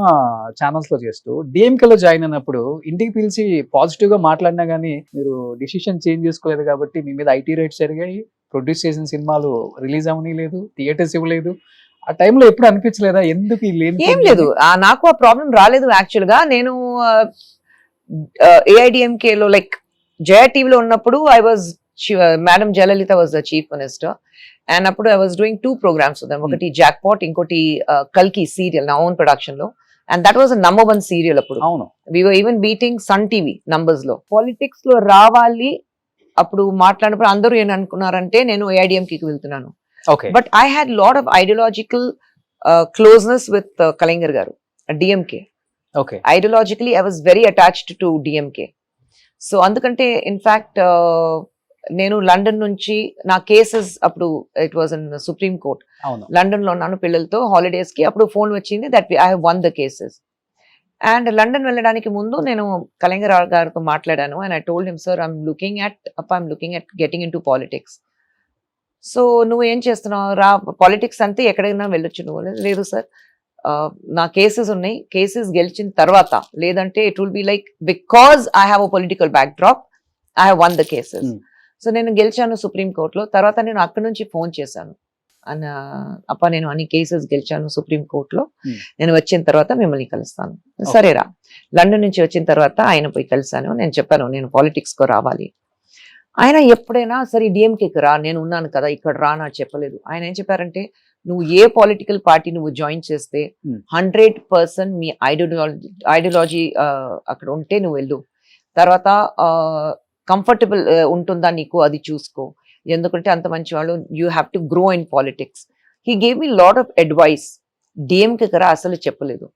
ఛానల్స్ లో చేస్తూ డిఎంకేలో జాయిన్ అయినప్పుడు ఇంటికి పిలిచి పాజిటివ్ గా మాట్లాడినా గానీ మీరు డిసిషన్ చేంజ్ చేసుకోలేదు కాబట్టి మీ మీద ఐటీ రైట్స్ జరిగాయి, ప్రొడ్యూస్ చేసిన సినిమాలు రిలీజ్ అవని లేదు, థియేటర్స్ ఇవ్వలేదు. ఆ టైంలో ఎప్పుడు అనిపించలేదా ఎందుకు ఏం లేదు? నాకు ఆ ప్రాబ్లం రాలేదు. యాక్చువల్ గా నేను AIDMK లో లైక్ జయా టీవీలో ఉన్నప్పుడు I was madam Jayalalithaa was the chief minister. And అప్పుడు I was doing 2 programs with them. ఒకటి జాక్పాట్, ఇంకోటి కల్కి సీరియల్ నా ఓన్ ప్రొడక్షన్ లో. And that was number 1 serial అప్పుడు. అవును, we were even beating Sun TV numbers లో. పాలిటిక్స్ లో రావాలి అప్పుడు మాట్లాడినప్పుడు అందరూ ఏం అనుకున్నారంటే నేను AIDMK కి వెళ్తున్నాను. But I had lot of ideological closeness with Kalaignar గారు, DMK. Ideologically I was very attached to DMK. So అందుకంటే ఇన్ఫాక్ట్ నేను లండన్ నుంచి నా కేసెస్ అప్పుడు it was in supreme court, London లో ఉన్నాను పిల్లలతో హాలిడేస్ కి. అప్పుడు ఫోన్ వచ్చింది that I have won the cases. And London వెళ్ళడానికి ముందు నేను కలెంగర్ గారితో మాట్లాడాను. And I told him, sir I'm looking at getting in to politics. So నువ్వు ఏం చేస్తున్నావు, రా పాలిటిక్స్ అంతే ఎక్కడైనా వెళ్ళొచ్చు. నువ్వు లేదు సార్, నా కేసెస్ ఉన్నాయి, కేసెస్ గెలిచిన తర్వాత, లేదంటే it will be like because I have a political back drop, I have one the cases. So నేను గెలిచాను సుప్రీం కోర్టులో. తర్వాత నేను అక్కడి నుంచి ఫోన్ చేశాను, నేను అన్ని కేసెస్ గెలిచాను సుప్రీం కోర్టులో, నేను వచ్చిన తర్వాత మిమ్మల్ని కలుస్తాను. సరేరా. లండన్ నుంచి వచ్చిన తర్వాత ఆయన పోయి కలిశాను. నేను చెప్పాను నేను పాలిటిక్స్ కు రావాలి. ఆయన ఎప్పుడైనా సరే డిఎంకేకి రా, నేను ఉన్నాను కదా ఇక్కడ రా నాకు చెప్పలేదు. ఆయన ఏం చెప్పారంటే, నువ్వు ఏ పొలిటికల్ పార్టీ నువ్వు జాయిన్ చేస్తే 100% మీ ఐడియాలజీ అక్కడ ఉంటే నువ్వు వెళ్ళు, తర్వాత కంఫర్టబుల్ ఉంటుందా నీకు అది చూసుకో, ఎందుకంటే అంత మంచి వాళ్ళు, you have to grow in politics. He gave me lot of advice. DMK కదా అసలు చెప్పలేదు.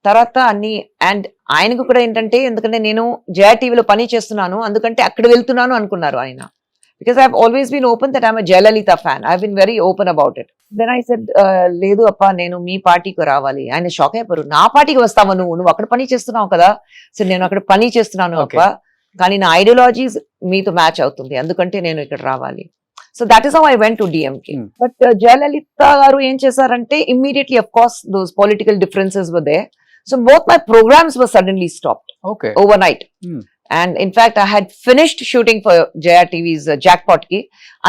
తర్వాత అన్ని అండ్ ఆయనకు కూడా ఏంటంటే, ఎందుకంటే నేను జయా టీవీలో పని చేస్తున్నాను అందుకంటే అక్కడ వెళ్తున్నాను అనుకున్నారు ఆయన. Because I have always been open that I'm a Jayalalithaa fan. I have been very open about it. Then I said లేదు అప్ప నేను మీ పార్టీకి రావాలి. ఆయన షాక్ అయిపోయారు, నా పార్టీకి వస్తావా నువ్వు అక్కడ పని చేస్తున్నావు కదా. సో నేను అక్కడ పని చేస్తున్నాను అప్ప, కానీ నా ఐడియాలజీస్ మీతో మ్యాచ్ అవుతుంది అందుకంటే నేను ఇక్కడ రావాలి. So that is how I went to DMK. Hmm. బట్ జయలలిత గారు ఏం చేశారంటే immediately of course those political differences were there. So both my programmes were suddenly stopped okay overnight. Hmm. And in fact, I had finished shooting for Jaya TV's Jackpot ki.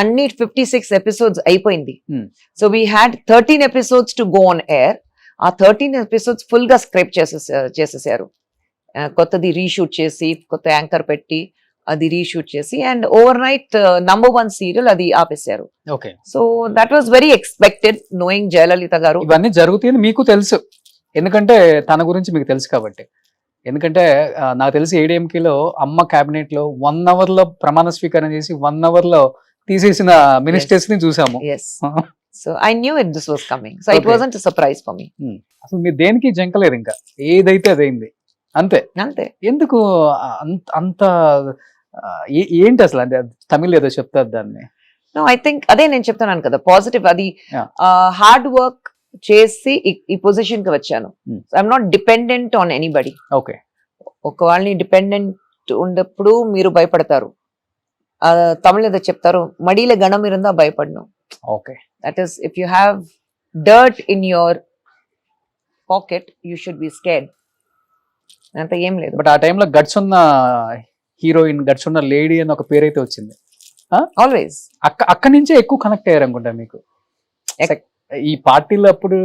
Anni 56 episodes అయిపోయింది. Hmm. So we had 13 episodes to go on air. ఆ 13 episodes full గా script చేసేసారు. కొత్తది reshoot చేసి, కొత్త anchor పెట్టి అది reshoot చేసి, అండ్ ఓవర్ నైట్ #1 సీరియల్ అది ఆపేశారు. Okay so that was very expected knowing Jayalalithaa గారు. ఇవన్నీ జరుగుతాయని మీకు తెలుసు, ఎందుకంటే తన గురించి మీకు తెలుసు కాబట్టి. ఎందుకంటే నాకు తెలిసి ఏడీఎంకేలో అమ్మ క్యాబినెట్ లో 1 hour లో ప్రమాణ స్వీకారం చేసి 1 hour లో తీసేసిన మినిస్టర్స్ ని చూసాము. Yes. So I knew this was coming. So it Okay. wasn't a surprise for me. అసలు మీరు దేనికి జంకలేరు, ఇంకా ఏదైతే అదైంది అంతే. అంతే. ఎందుకు అంత ఏంటి అసలు? అంటే తమిళ్ ఏదో చెప్తారు దాన్ని. No, I think అదే నేను చెప్తున్నాను కదా, పాజిటివ్. అది Yeah. హార్డ్ వర్క్ చేసి ఈ పొజిషన్ కి వచ్చాను. I'm not dependent on anybody. Okay ఒక వాళ్ళని డిపెండెంట్ ఉన్నప్పుడు మీరు భయపడతారు. తమిళ ఏదో చెప్తారు, మడిల గణం ఇరుందా భయపడను. Okay that is if you have dirt in your pocket you should be scared. అంత ఏం లేదు. బట్ ఆ టైంలో గట్స్ ఉన్న హీరోయిన్, గట్స్ ఉన్న లేడీ అని ఒక పేరు అయితే వచ్చింది. ఆల్వేస్ అక్కడి నుంచే ఎక్కువ కనెక్ట్ అయ్యారు అనుకుంటా మీకు. ఈ పార్టీలో అప్పుడు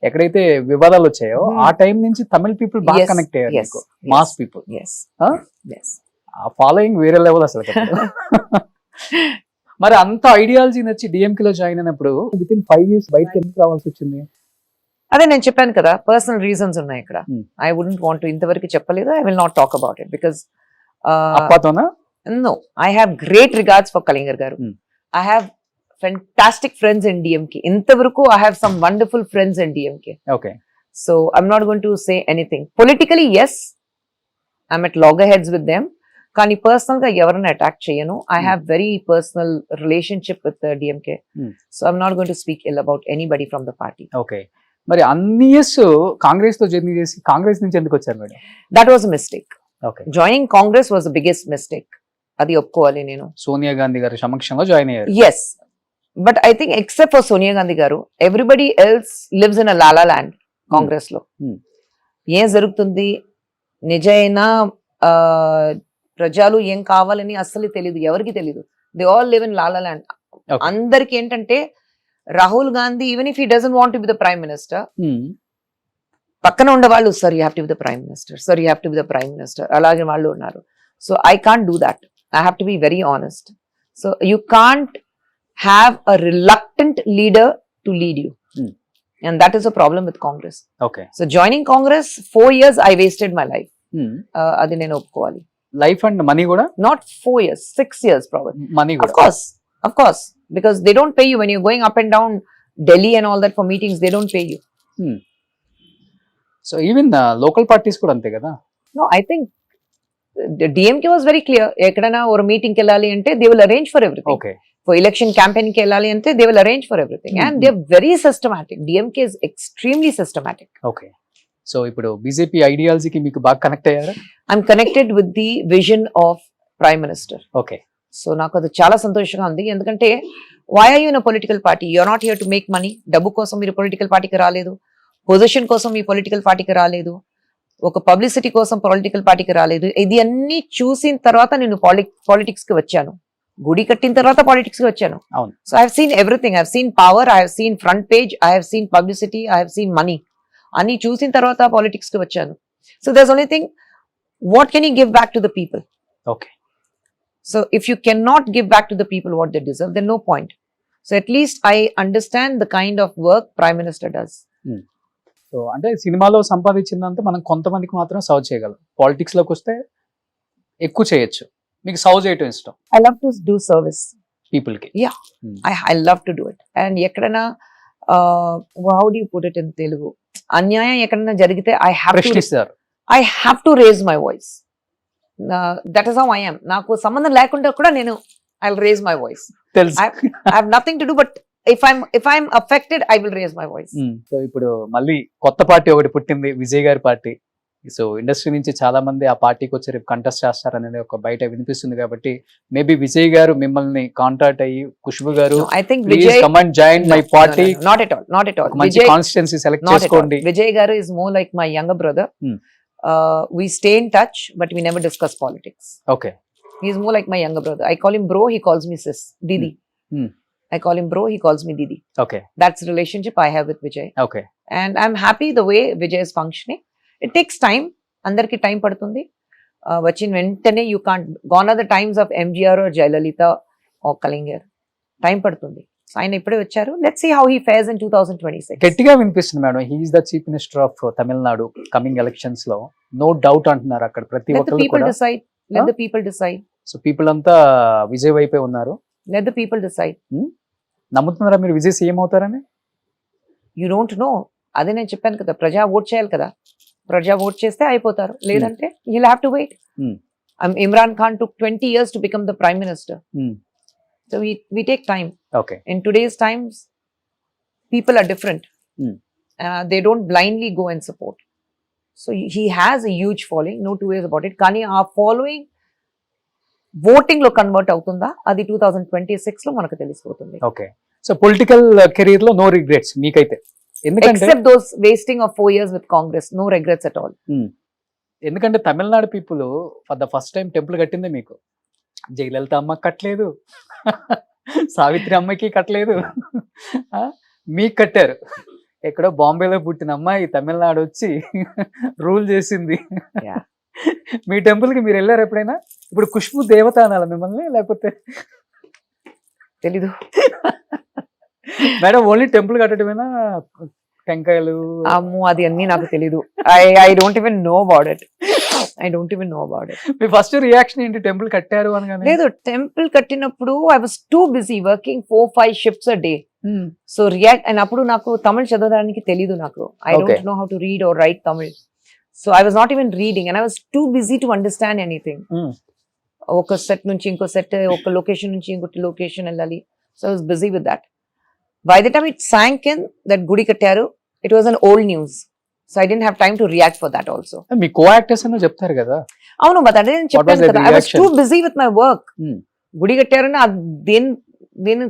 ఎక్కడైతే వివాదాలు వచ్చాయో ఆ టైం నుంచి తమిళ పీపుల్ బాగా Yes, కనెక్ట్ అయ్యారు, yes, mass people. Yes yes. ఆ ఫాలోయింగ్ వేరే లెవెల్ అసలు. మరి అంత ఐడియాలజీ నచ్చి డిఎంకే లో జాయిన్ అయినప్పుడు విత్ ఇన్ 5 years బయటకి ఎందుకు రావాల్సి వచ్చింది? అదే నేను చెప్పాను కదా, పర్సనల్ రీజన్స్ ఉన్నాయి ఇక్కడ. Hmm. I wouldn't want to, ఇంతవరకు చెప్పలేదు. I will not talk about it because అప్పతోనా? no, I have great regards for Kalingar garu. Hmm. I have fantastic friends in DMK. Intavaraku I have some wonderful friends in DMK. Okay So I'm not going to say anything. Politically, yes, I'm at loggerheads with them. Kani personal ga evarana attack cheyanu. I have very personal relationship with the DMK. Hmm. So I'm not going to speak ill about anybody from the party. Okay మరి అన్ని years Congress తో journey చేసి కాంగ్రెస్ నుంచి ఎందుకు వచ్చారు madam? That was a mistake. Okay Joining Congress was the biggest mistake. Adi opkovali nenu. Sonia Gandhi గారి సమక్షంలో join అయ్యారు. Yes. But I think except for Sonia Gandhi garu, everybody else lives in a lala land. Congress lo. ఏం జరుగుతుంది, నిజైన ప్రజలు ఏం కావాలని అస్సలు తెలీదు, ఎవరికి తెలీదు. They all live in La La Land. Okay. అందరికి ఏంటంటే Rahul Gandhi even if he doesn't want to be the prime minister, పక్కన ఉండే వాళ్ళు sir you have to be the prime minister, sir you have to be the prime minister, అలాగే వాళ్ళు ఉన్నారు. So I can't do that. I have to be very honest. So you can't have a reluctant leader to lead you. And that is a problem with Congress. Okay So joining Congress, 4 years I wasted my life. Adi nenu opkovali. Life and money కూడా. Not 4 years, 6 years probably. Money Of కూడా. course, because they don't pay you when you're going up and down Delhi and all that for meetings. They don't pay you. So even local parties కూడా అంతే కదా. No, I think the DMK was very clear. Ekkadana or meeting ki ellali ante they will arrange for everything. Okay For election campaign ki ellali ante they will arrange for everything. And they're very systematic. DMK is extremely systematic. Okay so ఇప్పుడు BJP ఐడియాలజీకి మీకు బాగా connect అయ్యారా? I'm connected with the vision of Prime Minister. Okay so నాకు అది చాలా సంతోషంగా ఉంది. ఎందుకంటే why are you in a political party? You're not here to make money. డబ్బు కోసం మీరు పొలిటికల్ పార్టీకి రాలేదు, పొజిషన్ కోసం మీ పొలిటికల్ పార్టీకి రాలేదు, ఒక పబ్లిసిటీ కోసం పొలిటికల్ పార్టీకి రాలేదు. ఇది అన్ని చూసిన తర్వాత నేను పాలిటిక్స్ కి వచ్చాను. గుడి కట్టిన తర్వాత పాలిటిక్స్ కి వచ్చాను. అవును. So I have seen everything. I have seen power, I have seen front page, I have seen publicity, I have seen money. అన్ని చూసిన తర్వాత పాలిటిక్స్ కి వచ్చాను. So there's only thing, what can you give back to the people? Okay so if you can not give back to the people what they deserve, then no point. So at least I understand the kind of work prime minister does. So అంటే సినిమాలో సంపాదించిందంతా మనం కొంతమందికి మాత్రం serve చేయగలం. Politics లోకి వస్తే ఎక్కువ చేయొచ్చు. మీకు సర్వ్ చేయటం ఇష్టం? I love to do service people కి. I love to do it. And ఎక్కడైనా how do you put it in Telugu? అన్యాయం ఎక్కడైనా జరిగితే I have to raise my voice. That is how I am. నాకు సంబంధం లేకుండా కూడా నేను I'll raise my voice. తెలుసు. I have nothing to do, but if I'm affected, I will raise my voice. So ఇప్పుడు మళ్ళీ కొత్త పార్టీ ఒకటి పుట్టింది, విజయ్ గారి పార్టీ. సో ఇండస్ట్రీ నుంచి చాలా మంది ఆ పార్టీకి వచ్చి రేపు కంటెస్ట్ చేస్తారు అనేది ఒక బయట వినిపిస్తుంది కాబట్టి మేబీ విజయ్ గారు మిమ్మల్ని కాంటాక్ట్ అయ్యి ఖుష్బు గారు I think please Vijay, come and join my party, not at all, not at all. మంచి Vijay, constituency select not at all. చేసుకోండి. Vijay garu is more like my younger brother. Hmm. We stay in touch, but we never discuss politics. Okay. He's more like my younger brother. I call him bro, he calls me sis, Didi. Hmm. I call him bro, he calls me Didi. Okay. That's the relationship I have with Vijay. Okay. And I'm happy the way Vijay is functioning. It takes time. అందరికి time పడుతుంది. వచ్చిన వెంటనే you can't gone or the times of MGR or Jayalalithaa or Kalaignar. Time పడుతుంది. So ఆయన ఇప్పుడే వచ్చారు. Let's see how he fares in 2026. గట్టిగా వినిపిస్తుంది madam, he is the chief minister of Tamil Nadu coming elections లో, నో డౌట్ అంటున్నారు అక్కడ ప్రతి Let the ఒక్కరు people కూడా. decide. Let the people decide. So people అంతా విజయ్ వైపే ఉన్నారు. Let the people decide. నమ్ముతున్నారా మీరు విజయ్ సీఎం అవుతారని? You don't know. అదే నేను చెప్పాను కదా, ప్రజా ఓట్ చేయాలి కదా. ప్రజా ఓట్ చేస్తే అయిపోతారు, లేదంటే you'll have to wait. Imran Khan took 20 years to become the prime minister. So we take time. Okay. In today's times, people are different. They don't blindly go and support. So he has a huge following, no two ways about it. Kani our following voting lo convert avutunda, adi 2026 lo manaku telisipotundi. Okay. So political career లో no regrets మీకైతే? ఎందుకంటే Except those wasting of 4 years with Congress, no regrets at all. ఎందుకంటే Tamil Nadu people for the first time temple కట్టిందే మీకు. జయలలిత అమ్మకి కట్టలేదు, సావిత్రి అమ్మకి కట్టలేదు, మీకు కట్టారు. ఎక్కడో బాంబేలో పుట్టిన అమ్మాయి తమిళనాడు వచ్చి రూల్ చేసింది. Yeah. మీ టెంపుల్ కి మీరు వెళ్ళారు ఎప్పుడైనా? ఇప్పుడు ఖుష్బు దేవత అనాలా మిమ్మల్ని, లేకపోతే తెలీదు. మేడం ఓన్లీ టెంపుల్ కట్టడమేనా? టెంకాయలు అమ్మో, అది అన్ని నాకు తెలీదు. I don't even know about it. I don't even know about it. Me first reaction ఏంటి టెంపుల్ కట్టారు అనగానే? లేదు, టెంపుల్ కట్టినప్పుడు I was too busy working 4-5 shifts a day. So react, and అప్పుడు నాకు తమిళ్ చదవడానికి తెలీదు నాకు. I Okay. don't know how to read or write Tamil. So I was not even reading and I was too busy to understand anything. ఒక set నుంచి ఇంకో set, ఒక location నుంచి ఇంకొక లొకేషన్ వెళ్ళాలి. So I was busy with that. By the time it sank in that గుడి కట్టారు, it was an old news. So I didn't have time to react for that also. Me co actors అన్న చెప్తారు కదా. అవును, but అదే నేను చెప్పాను the కదా, I was reaction? too busy with my work. గుడి కట్టారని దీని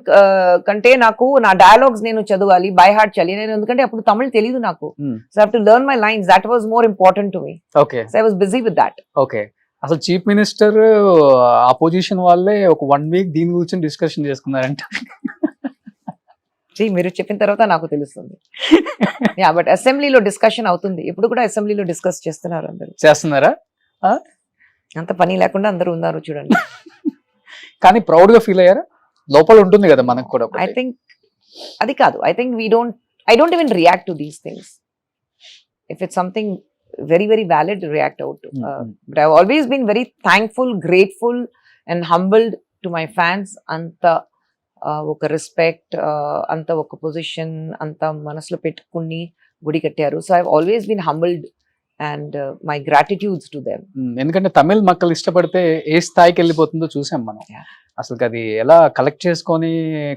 కంటే నాకు నా డైలాగ్స్ నేను చదవాలి, బై హార్ట్ చేయాలి నేను, ఎందుకంటే అప్పుడు తమిళ్ తెలీదు నాకు. So I have to learn my lines. That was more important to me. Okay. So I was busy with that. Okay. అసలు చీఫ్ మినిస్టర్ అపోజిషన్ వాళ్ళే ఒక 1 వీక్ దీని గురించి డిస్కషన్ చేసుకున్నారంట. మీరు చెప్పిన తర్వాత నాకు తెలుస్తుంది. యా, బట్ అసెంబ్లీలో డిస్కషన్ అవుతుంది. ఇప్పుడు కూడా అసెంబ్లీలో డిస్కస్ చేస్తున్నారు అందరూ. చేస్తున్నారా? అంత పని లేకుండా అందరూ ఉన్నారు చూడండి. కానీ ప్రౌడ్ గా ఫీల్ అయ్యారా? లోపల ఉంటుంది కదా మనకు కూడా. ఐ థింక్ అది కాదు. I think I don't even react to these things. If it's something very, very valid, react out to. But I've always been very thankful, grateful and humbled to my fans. Anta ఒక respect, అంత ఒక position, అంత మనసులో పెట్టుకుని గుడి కట్టారు. So I always been humbled and my gratitudes to them. ఎందుకంటే తమిళ్ మక్కలు ఇష్టపడితే ఏ స్థాయికి వెళ్ళిపోతుందో చూసాం మనం. అసలు అది ఎలా కలెక్ట్ చేసుకొని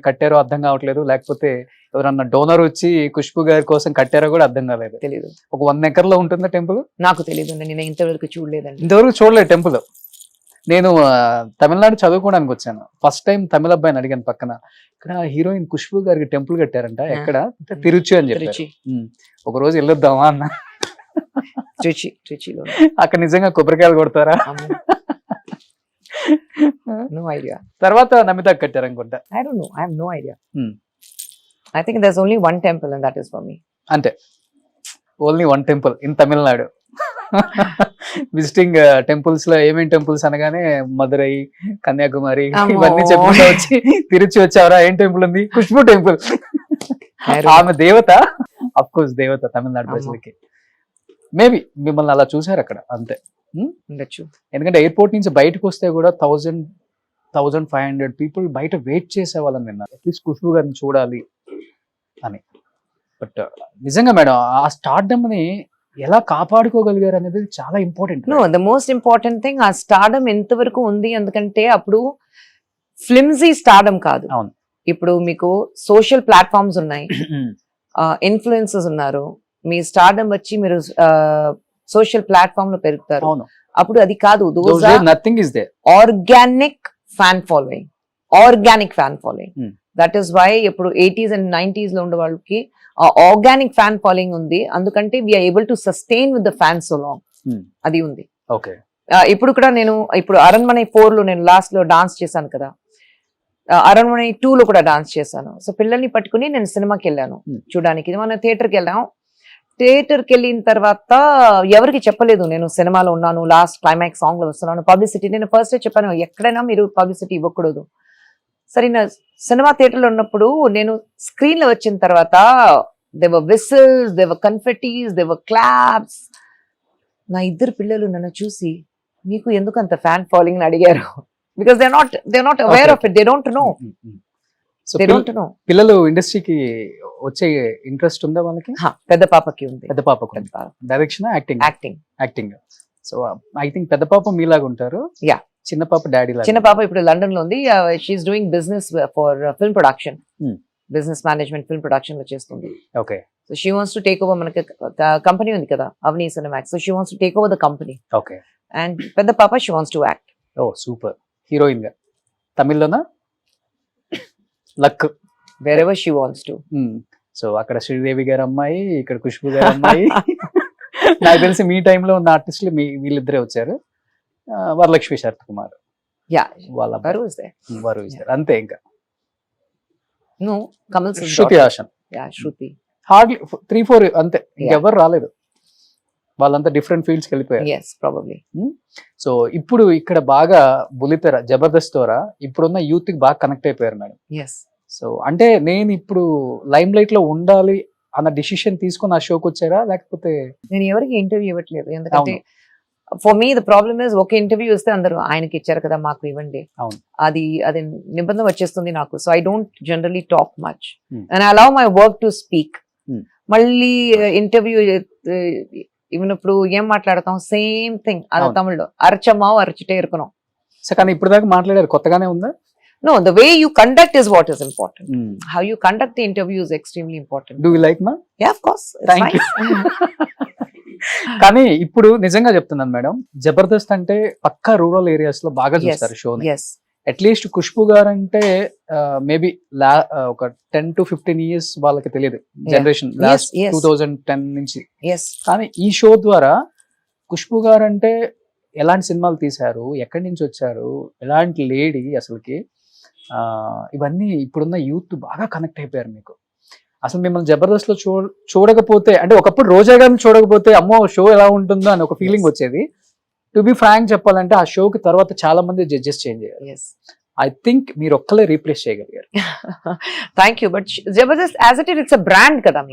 కట్టారో అర్థం కావట్లేదు, లేకపోతే ఎవరన్నా డోనర్ వచ్చి ఖుష్బు గారి కోసం కట్టారో కూడా అర్థం కాలేదు. తెలీదు. ఒక 1 ఎకర్లో ఉంటుందా టెంపుల్? నాకు తెలియదు, నేను ఇంతవరకు చూడలేదండి. ఇంతవరకు చూడలేదు టెంపుల్. నేను తమిళనాడు చదువుకోవడానికి వచ్చాను. ఫస్ట్ టైం తమిళ అబ్బాయిని అడిగాను పక్కన, ఇక్కడ హీరోయిన్ ఖుష్బు గారికి టెంపుల్ కట్టారంట, ఎక్కడ? తిరుచి అని చెప్పి. ఒక రోజు వెళ్ళొద్దామా అన్న. ట్రిచిలో అక్కడ నిజంగా కొబ్బరికాయలు కొడతారా? No idea. తర్వాత నమిత కట్టారు అనుకుంటా. I don't know. I have no idea. I think there's only one temple and that is for me. అంతే, only 1 temple in Tamil Nadu. Visiting temples లో ఏమేమి టెంపుల్స్ అనగానే మదురై, కన్యాకుమారి ఇవన్నీ చెప్పుకుంటూ వచ్చి తిరుచి వచ్చావరా, ఏం టెంపుల్ ఉంది? ఖుష్బు టెంపుల్. ఆమె దేవత, అఫ్ కోర్స్ దేవత తమిళనాడు ప్రజలకి. మేబీ మిమ్మల్ని అలా చూసారు అక్కడ, అంతే. ఎందుకంటే ఎయిర్పోర్ట్ నుంచి బయటకు వస్తే కూడా 1,500 పీపుల్ బయట వెయిట్ చేసే వాళ్ళని విన్నారు, అట్లీస్ట్ ఖుష్బు గారిని చూడాలి అని. బట్ నిజంగా మేడం ఆ స్టార్డమ్ ని ఎలా కాపాడుకోగలిగారు అనేది చాలా important. No, the most important thing ఆ స్టార్డమ్ ఎంతవరకు ఉంది, ఎందుకంటే అప్పుడు ఫ్లిమ్సీ స్టార్డమ్ కాదు. అవును. ఇప్పుడు మీకు సోషల్ ప్లాట్ఫామ్స్ ఉన్నాయి, ఇన్ఫ్లుయెన్సర్స్ ఉన్నారు. మీ స్టార్డమ్ వచ్చి మీరు సోషల్ ప్లాట్ఫామ్ లో పెరుగుతారు. అవును, అప్పుడు అది కాదు, nothing is there. Organic fan following, organic fan following. That is why ఇప్పుడు 80s and 90s లో ఉండే వాళ్ళకి ఆర్గానిక్ ఫ్యాన్ ఫాలోయింగ్ ఉంది. అందుకంటే we're able to sustain with the fan so long. అది ఉంది. ఓకే, ఇప్పుడు కూడా నేను ఇప్పుడు అరణ్మనై 4 లో నేను లాస్ట్ లో డాన్స్ చేశాను కదా, అరణ్మనై 2 లో కూడా డాన్స్ చేశాను. సో పిల్లల్ని పట్టుకుని నేను సినిమాకి వెళ్ళాను చూడడానికి. మనం థియేటర్కి వెళ్ళాం. థియేటర్కి వెళ్ళిన తర్వాత ఎవరికి చెప్పలేదు నేను సినిమాలో ఉన్నాను, లాస్ట్ క్లైమాక్స్ సాంగ్ లో వస్తున్నాను, పబ్లిసిటీ. నేను ఫస్ట్ చెప్పాను ఎక్కడైనా మీరు పబ్లిసిటీ ఇవ్వకూడదు. సరే, నా సినిమా థియేటర్లో ఉన్నప్పుడు నేను స్క్రీన్ లో వచ్చిన తర్వాత దేవర్ విసిల్స్, దేవర్ కన్ఫెటీస్, దేవర్ క్లాప్స్. నా 2 పిల్లలు నన్ను చూసి మీకు ఎందుకు అంత ఫ్యాన్ ఫాలోయింగ్ అని అడిగారు. Because they not aware of it, they don't know. They don't know. పిల్లలు ఇండస్ట్రీకి వచ్చే ఇంట్రెస్ట్ ఉందా వాళ్ళకి? పెద్ద పాపకి ఉంది. పెద్ద పాపకు direction, acting. So I think పెద్ద పాప మీలాగా ఉంటారు. యా, చిన్న పాప డాడీ లాగా. చిన్న పాప ఇప్పుడు లండన్ లో ఉంది. She's doing business for film production, business management film production లో చేస్తుంది. Okay. So she wants to take over, మనకి కంపెనీ ఉంది కదా Avni Cinemax. So she wants to take over the company. Okay. And పెద్ద పాప she wants to act. Oh super. Heroine గా తమిళ్లోనా? Luck wherever she wants to. సో అక్కడ శ్రీదేవి గారి అమ్మాయి, ఇక్కడ ఖుష్బు గారి అమ్మాయి. నాకు తెలిసి మీ టైంలో ఉన్న ఆర్టిస్టులు వీళ్ళిద్దరే వచ్చారు. వరలక్ష్మి శరత్ కుమార్, వాళ్ళ వారు అంతే. ఇంకా కమల్ శృతి హాసన్, శృతి హార్డ్లీ 3-4 అంతే, ఇంకెవరు రాలేదు. వాళ్ళంతా డిఫరెంట్ ఫీల్డ్స్కి వెళ్ళిపోయారు. సో ఇప్పుడు ఇక్కడ బాగా బులితెర, జబర్దస్త్ ద్వారా ఇప్పుడున్న యూత్ కి బాగా కనెక్ట్ అయిపోయారు మేడం. సో అంటే నేను ఇప్పుడు లైమ్ లైట్ లో ఉండాలి అన్న డిసిషన్ తీసుకుని ఆ షోకి వచ్చారా, లేకపోతే? నేను ఎవరికి ఇంటర్వ్యూ ఇవ్వట్లేదు, ఎందుకంటే for me the problem is ఒక ఇంటర్వ్యూ వస్తే అందరూ ఆయనకి ఇచ్చారు కదా మాకు ఇవ్వండి, అది నిబంధన వచ్చేస్తుంది నాకు. So I don't generally talk much and I allow my work to speak. మళ్ళీ ఇంటర్వ్యూ ఇవ్వనప్పుడు ఏం మాట్లాడతాం, సేమ్ థింగ్ అది తమిళ్లో అరచమా అరచిటే ఇరుకున్నాం. సో కానీ ఇప్పుడు దాకా మాట్లాడారు, కొత్తగానే ఉందా? No, the way you conduct is what is important. How you conduct the interview is extremely important. Do you like ma? Yeah, of course. Thank you. కానీ ఇప్పుడు నిజంగా చెప్తున్నాను మేడం, జబర్దస్త్ అంటే పక్కా రూరల్ ఏరియాస్ లో బాగా చూస్తారు షోని. అట్లీస్ట్ ఖుష్బు గారు అంటే మేబీ ఒక 10 to 15 years వాళ్ళకి తెలియదు, జనరేషన్ లాస్ట్ 2010 నుంచి. కానీ ఈ షో ద్వారా ఖుష్బు గారు అంటే ఎలాంటి సినిమాలు తీశారు, ఎక్కడి నుంచి వచ్చారు, ఎలాంటి లేడీ అసలుకి, ఇవన్నీ ఇప్పుడున్న యూత్ బాగా కనెక్ట్ అయిపోయారు మీకు. అసలు మిమ్మల్ని జబర్దస్త్ లో చూడకపోతే, అంటే ఒకప్పుడు రోజా గారిని చూడకపోతే అమ్మో షో ఎలా ఉంటుందో అని ఒక ఫీలింగ్ వచ్చేది. టు బి ఫ్రాంక్ చెప్పాలంటే ఆ షోకి తర్వాత చాలా మంది జడ్జెస్ చేంజ్ అయ్యారు. ఐ థింక్ మీరు ఒక్కలే రీప్లేస్ చేయగలిగారు. Thank you. But Jabardasth as it it's a brand కదా,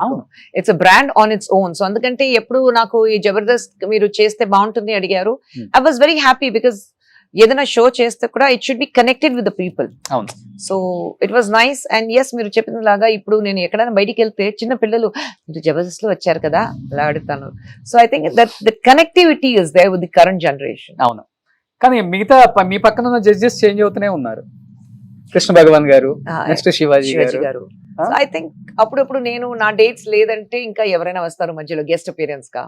it's a brand on its own. So అందుకంటే ఎప్పుడు నాకు ఈ జబర్దస్త్ మీరు చేస్తే బాగుంటుంది అడిగారు, I was very happy. Because ఏదైనా షో చేస్తే కూడా it should be connected with the people. So it was nice. And yes, మీరు చెప్పిన లాగా ఇప్పుడు నేను ఎక్కడైనా బయటికి వెళ్తే చిన్న పిల్లలు మీరు జబర్దస్త్ లో వచ్చారు కదా అలా అడుగుతాను. So I think that the connectivity is there with the current generation. అవును. కానీ మిగతా మీ పక్కన ఉన్న జడ్జెస్ చేంజ్ అవుతూనే ఉన్నారు. కృష్ణ భగవాన్ గారు, నెక్స్ట్ శివాజీ గారు. సో ఐ థింక్ అప్పుడప్పుడు నేను నా డేట్స్ లేదంటే ఇంకా ఎవరైనా వస్తారు మధ్యలో గెస్ట్ అపియరెన్స్ గా.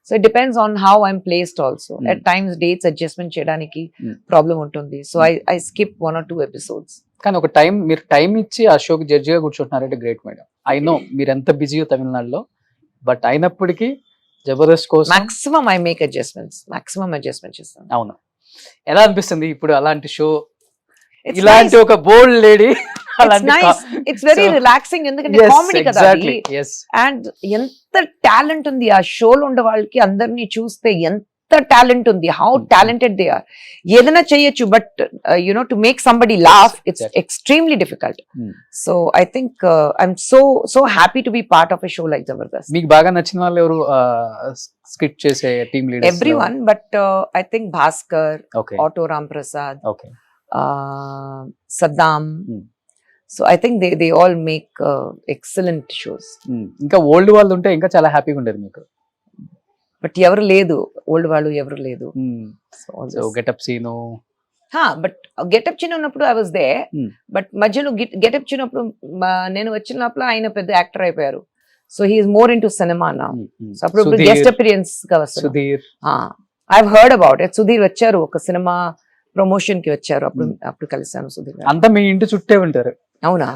So it depends on how I'm placed also. At times dates adjustment చేయడానికి ప్రాబ్లం ఉంటుంది. So I skip 1 or 2 episodes. కానీ ఒక మీరు టైం ఇచ్చి ఆ షోకి జడ్జి గా కూర్చుంటున్నారంటే గ్రేట్ మేడం. ఐ నో మీరు ఎంత బిజీయో తమిళనాడులో, బట్ అయినప్పటికీ జబర్దస్త్ కోసం మాక్సిమం ఐ మేక్ అడ్జస్ట్మెంట్స్ చేస్తాను. అవును. ఎలా అనిపిస్తుంది ఇప్పుడు అలాంటి షో, ఇలాంటి ఒక బోల్డ్ లేడీ? ఇట్స్ వెరీ రిలాక్సింగ్, ఎందుకంటే కామెడీ కదా. అండ్ ఎంత టాలెంట్ ఉంది ఆ షోలో ఉండే వాళ్ళకి, అందరినీ చూస్తే ఎంత టాలెంట్ ఉంది, హౌ టాలెంటెడ్ దే ఆర్. ఏదైనా చేయొచ్చు, but you know to make somebody laugh it's extremely difficult. So I think I'm so happy to be part of a show like Jabardasth. మీకు బాగా నచ్చిన వాళ్ళు ఎవరు స్క్రిప్ట్ చేసే team leaders? Everyone, but I think Bhaskar, auto Ram Prasad, Saddam. So I think they all make excellent shows. ఇంకా old వాళ్ళు ఉంటే ఇంకా చాలా హ్యాపీగా ఉండేది మీకు. బట్ ఎవరు లేదు, ఓల్డ్ వాళ్ళు ఎవరు లేదు. So getup Seenu, but getup చిన్న ఉన్నప్పుడు ఐ వాజ్ దే. బట్ మధ్యలో గెటప్ చిన్నప్పుడు నేను వచ్చినప్పుడు ఆయన పెద్ద యాక్టర్ అయిపోయారు. So he's more in to cinema నా. సో అప్పుడు సుధీర్. గెస్ట్ అపిరియన్స్ గా వస్తున్నారు. Sudheer I heard about it. Sudheer వచ్చారు ఒక సినిమా ప్రమోషన్ కి వచ్చారు, అప్పుడు కలిసాను సుధీర్ గారు. అంతా మీ ఇంటి చుట్టే ఉంటారు. అవునా?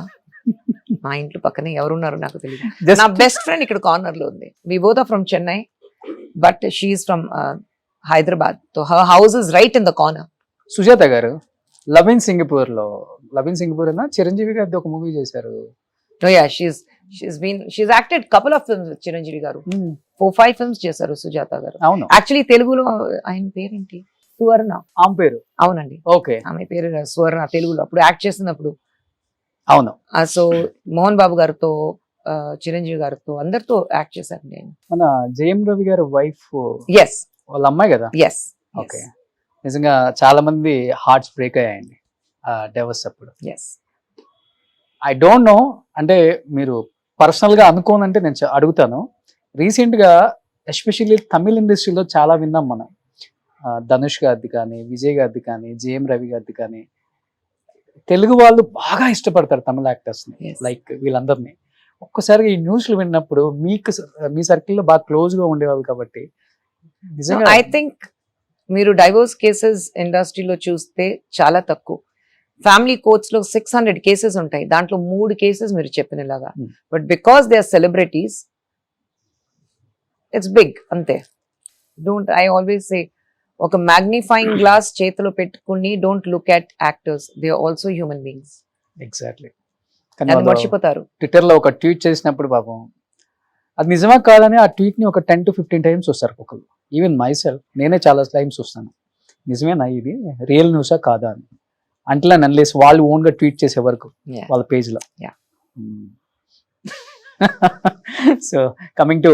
మా ఇంట్లో పక్కనే ఎవరున్నారు నాకు తెలియదు. Just- నా బెస్ట్ ఫ్రెండ్ ఇక్కడ కార్నర్ లో ఉంది. We both are from Chennai but she's from Hyderabad. So her house is right in the corner. Sujatha గారు లవ్ ఇన్ సింగపూర్ లో, లవ్ ఇన్ సింగపూర్ అన్న చిరంజీవి గారి ఒక మూవీ చేశారు. Oh yeah, she's acted couple of films with Chiranjeevi గారు. 4-5 films చేశారు సుజాత గారు. అవును, యాక్చువల్లీ తెలుగులో ఆయన పేరేంటి? సువర్ణ. ఆమె పేరు. అవునండి, ఓకే, ఆమె పేరు సువర్ణ. తెలుగులో అప్పుడు యాక్ట్ చేసినప్పుడు. అవును. సో మోహన్ బాబు గారితో చిరంజీవి గారితో అందరితో యాక్ట్ చేశారు నేను. మన జయం రవి గారి వైఫ్ ఎస్ వాళ్ళ అమ్మాయి కదా. ఎస్ ఓకే, నిజంగా చాలా మంది హార్ట్స్ బ్రేక్ అయ్యాయండి డైవర్స్ అప్పుడు. ఎస్. ఐ డోంట్ నో, అంటే మీరు పర్సనల్ గా అనుకోనంటే నేను అడుగుతాను. రీసెంట్ గా ఎస్పెషల్లీ తమిళ ఇండస్ట్రీలో చాలా విన్నాం మనం. ధనుష్ గారిది కానీ, విజయ్ గారిది కానీ, జేఎం రవి గారిది కానీ, తెలుగు వాళ్ళు బాగా ఇష్టపడతారు తమిళ యాక్టర్స్ ని, Yes. లైక్ వీళ్ళందరినీ. ఒక్కసారిగా ఈ న్యూస్లు విన్నప్పుడు మీకు మీ సర్కిల్లో బాగా క్లోజ్ గా ఉండేవాళ్ళు కాబట్టి నిజంగా ఐ థింక్ మీరు డైవోర్స్ కేసెస్ ఇండస్ట్రీలో చూస్తే చాలా తక్కువ. ఫ్యామిలీ కోర్ట్స్ లో 600 కేసెస్ ఉంటాయి, దాంట్లో 3 కేసెస్ మీరు చెప్పినలాగా. Hmm. But because they are celebrities it's big అంతే. డోంట్, ఐ ఆల్వేస్ సే, ఒక మ్యాగ్నిఫైయింగ్ గ్లాస్ చేతిలో పెట్టుకుని don't look at actors, they are also human beings. Exactly. అది మర్చిపోతారు. ట్విట్టర్ లో ఒక ట్వీట్ చేసినప్పుడు పాపం అది నిజమా కాదని ఆ ట్వీట్ ని ఒక 10 to 15 టైమ్స్ చూస్తారు ఒకళ్ళు. ఈవెన్ మై సెల్ఫ్, నేనే చాలా టైమ్స్ చూస్తాను, నిజమేనా ఇది రియల్ న్యూసా కాదా అని. అంట్లా అన్లెస్ వాళ్ళు ఓన్ గా ట్వీట్ చేసే వరకు Yeah. వాళ్ళ పేజ్ లో. Yeah. సో కమింగ్ టు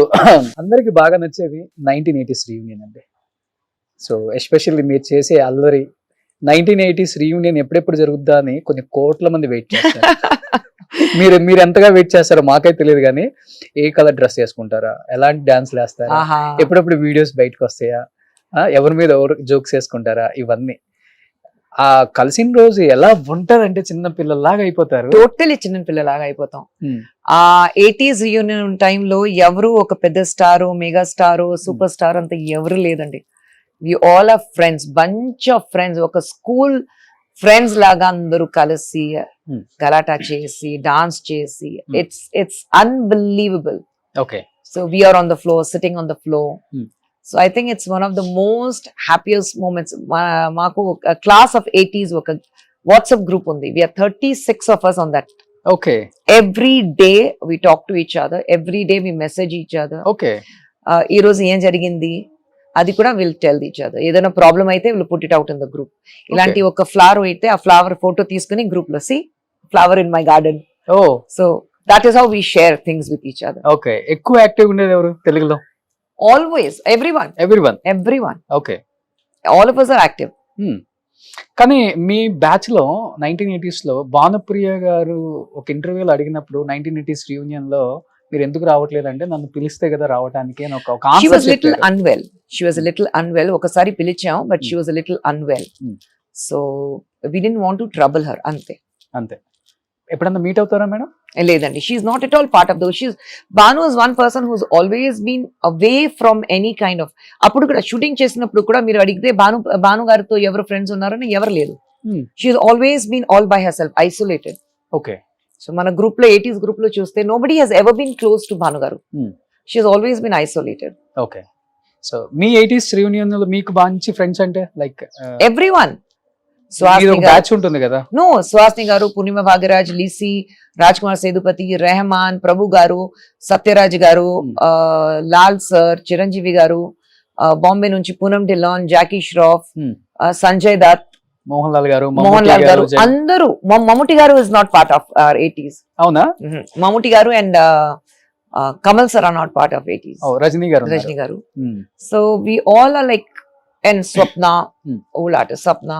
అందరికి బాగా నచ్చేది 1980s రీయూనియన్ అండి. సో ఎస్పెషల్లీ మీరు చేసే అల్లరి 1980s రీయూనియన్ ఎప్పుడెప్పుడు జరుగుద్దా అని కొన్ని కోట్ల మంది వెయిట్ చేస్తారు. మీరు ఎంతగా వెయిట్ చేస్తారో మాకైతే తెలియదు కానీ, ఏ కలర్ డ్రెస్ వేసుకుంటారా, ఎలాంటి డాన్స్లు వేస్తారా, ఆహా. ఎప్పుడప్పుడు వీడియోస్ బయటకు వస్తాయా, ఎవరి మీద ఎవరు జోక్స్ వేసుకుంటారా, ఇవన్నీ. ఆ కలిసిన రోజు ఎలా ఉంటదంటే చిన్న పిల్లల్లాగా అయిపోతారు. టోటలీ చిన్న పిల్లలాగా అయిపోతాం. ఆ 80s రియూనియన్ టైంలో ఎవరు ఒక పెద్ద star, mega star, super star అంత ఎవరు లేదండి. We all are friends, bunch of friends, ఒక స్కూల్ ఫ్రెండ్స్ లాగా అందరూ కలిసి గలాటా చేసి డాన్స్ చేసి, it's unbelievable. Okay, so we're on the floor, sitting on the floor. So I think it's one of the most happiest moments. మాకు class of 80s ఒక WhatsApp group ఉంది. We're 36 of us on that. Okay, every day we talk to each other, every day we message each other. Okay. ఈ రోజు ఏం జరిగింది అది కూడా will tell each other. ఏదైనా ప్రాబ్లం అయితే will put it out in the group. ఇలాంటి ఒక ఫ్లవర్ అయితే ఆ ఫ్లవర్ ఫోటో తీసుకుని గ్రూప్ లో, see flower in my garden. Oh, so that is how we share things with each other. Okay. ఎక్కువ active ఉండేది ఎవరు తెలుగులో? Always everyone. Okay, all of us are active. కానీ మీ బ్యాచ్ లో 1980s లో భానుప్రియ గారు ఒక ఇంటర్వ్యూలో అడిగినప్పుడు 1980s రీయూనియన్ లో మీరు ఎందుకు రావట్లేదు అంటే, నన్ను పిలిస్తే కదా రావడానికి అని ఒక She was answer little unwell. She was a little unwell. ఒకసారి పిలిచాం, but she was a little unwell. So we didn't want to trouble her. అంతే. ఎప్పుడన్నా మీట్ అవుతారా మేడం? లేదండి, she's not at all part of though. Bhanu is one person who's always been away from any kind of. అప్పుడు కూడా shooting చేసినప్పుడు కూడా మీరు అడిగితే భాను గారితో ఎవరు ఫ్రెండ్స్ ఉన్నారని ఎవరు లేదు. She's always been all by herself, isolated. Okay. So మన గ్రూప్ లో 80s గ్రూప్ లో చూస్తే nobody has ever been close to Bhanu గారు. She's always been isolated. Okay. So మీ 80s రీయూనియన్ లో మీకు మంచి ఫ్రెండ్స్ అంటే లైక్ ఎవ్రీవన్. బ్యాచ్ ఉంటుంది కదా? నో, సుహాసిని గారు, పూర్ణిమ భాగ్యరాజ్, లీసీ, రాజ్ కుమార్ సేదుపతి, రెహమాన్, ప్రభు గారు, సత్యరాజ్ గారు, లాల్ సార్, చిరంజీవి గారు, బాంబే నుంచి పూనం ఢిల్లాన్, జాకీ ష్రాఫ్, సంజయ్ దత్, మోహన్ లాల్ గారు, అందరూ. మమ్ముటి గారు is not part of 80s. అవునా? మమ్ముటి గారు and Kamal sir are not part of 80s. Rajini గారు. So we all are like, and Swapna, old artist Swapna,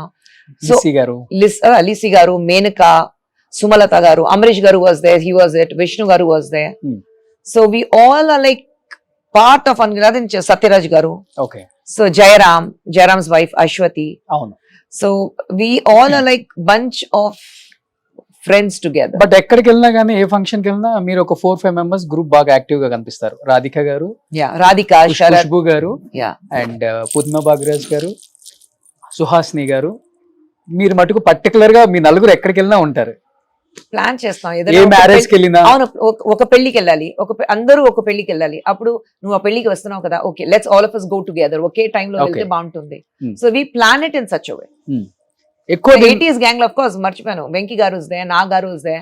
Lissy గారు, మేనక, సుమలత గారు, అమరీష్ గారు was there, he was it, Vishnu గారు was there. So we all are like part of Sathyaraj గారు. Okay. So Jayaram's wife Aswathi. అవును. So we all are like bunch of friends together. But ఎక్కడికి వెళ్ళినా కానీ ఏ function కి వెళ్ళినా మీరు ఒక 4-5 మెంబర్స్ గ్రూప్ బాగా యాక్టివ్ గా కనిపిస్తారు. రాధిక గారు, రాధిక, శరత్, ఖుష్బు గారు, అండ్ పుద్మ బాగ్రాజ్ గారు, సుహాసిని గారు, మీరు మటుకు పర్టికులర్ గా మీ నలుగురు ఎక్కడికి వెళ్ళినా ఉంటారు. ప్లాన్ చేస్తాం ఏ ఏదైనా మ్యారేజ్ కి వెళ్ళినా. అవును, ఒక పెళ్లికి వెళ్ళాలి, అందరూ ఒక పెళ్లికి వెళ్ళాలి. అప్పుడు నువ్వు ఆ పెళ్లికి వస్తున్నావు కదా, okay let's all of us go together, ఒకే టైం లో వెళ్తే బాగుంటుంది. So we plan it in such way. ఎక్కువ 80s గ్యాంగ్ ఆఫ్ కోర్స్ మర్చిపోయాను. వెంకీ గారు ఉస్ నా గారు ఉస్ దే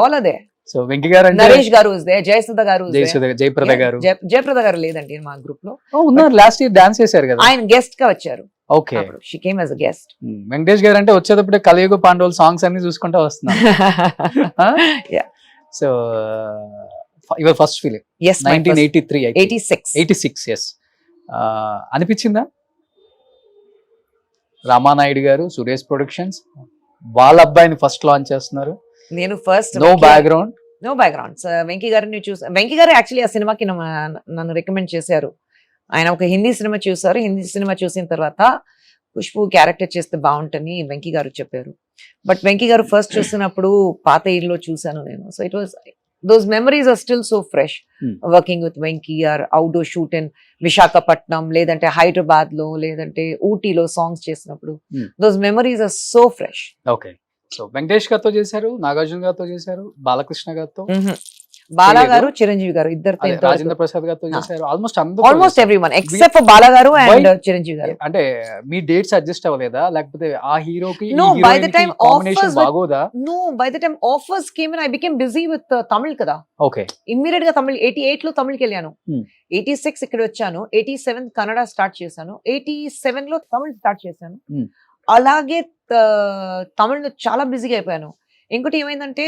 ఆల్ ఆర్ దే. సో వెంకీ గారు అంటే నరేష్ గారు ఉస్ దే, జయసుధ గారు ఉస్ దే, జయప్రద గారు. జయప్రద గారు లేదండి మా గ్రూప్ లో, ఉన్నారు. లాస్ట్ ఇయర్ డాన్స్ చేశారు కదా, ఆయన గెస్ట్ గా వచ్చారు. Okay, she came as a guest. Venkatesh గారు అంటే వచ్చేటప్పుడే కలియుగ పాండవుల సాంగ్స్ అన్ని చూసుకుంటూ వస్తున్నారు. So your first film yes, 1983 86. yes. అనిపించిందా రామానాయుడు గారు, సురేష్ ప్రొడక్షన్స్ వాళ్ళ అబ్బాయిని ఫస్ట్ లాంచ్ చేస్తున్నారు, నేను ఫస్ట్ నో బ్యాక్గ్రౌండ్. వెంకీ గారిని చూసాను. వెంకీ గారు యాక్చువల్లీ ఆ సినిమాకి నన్ను రికమెండ్ చేశారు. ఆయన ఒక హిందీ సినిమా చూసారు. హిందీ సినిమా చూసిన తర్వాత ఖుష్బు క్యారెక్టర్ చేస్తే బాగుంటుంది వెంకీ గారు చెప్పారు. బట్ వెంకీ గారు ఫస్ట్ చూసినప్పుడు పాత ఇల్లు చూసాను నేను. So it was those memories are still so fresh. Working with Venky or outdoor shoot in Visakhapatnam, లేదంటే హైదరాబాద్ లో, లేదంటే ఊటీలో సాంగ్స్ చేసినప్పుడు those memories are so fresh. Okay, so Venkatesh గారితో చేశారు, నాగార్జున గారితో చేశారు, బాలకృష్ణ గారితో, బాలా గారు, చిరంజీవి గారు ఇద్దరితో, రాజేంద్ర ప్రసాద్ గారితో చేశారు. Almost everyone except for Bala గారు అండ్ చిరంజీవి గారు. అంటే మీ డేట్స్ అడ్జస్ట్ అవ్వలేదా, లేకపోతే ఆ హీరోకి No, by the time combination offers బాగోదా? No, by the time offers came in, I became busy with Tamil కదా. ఓకే, ఇమ్మీడియట్ గా తమిళ్ 88 లో తమిళకి వెళ్ళాను. 86 ఇక్కడ వచ్చాను. 87 కన్నడ స్టార్ట్ చేశాను. 87 లో తమిళ్ స్టార్ట్ చేశాను. అలాగే తమిళ్లో చాలా బిజీగా అయిపోయాను. ఇంకోటి ఏమైందంటే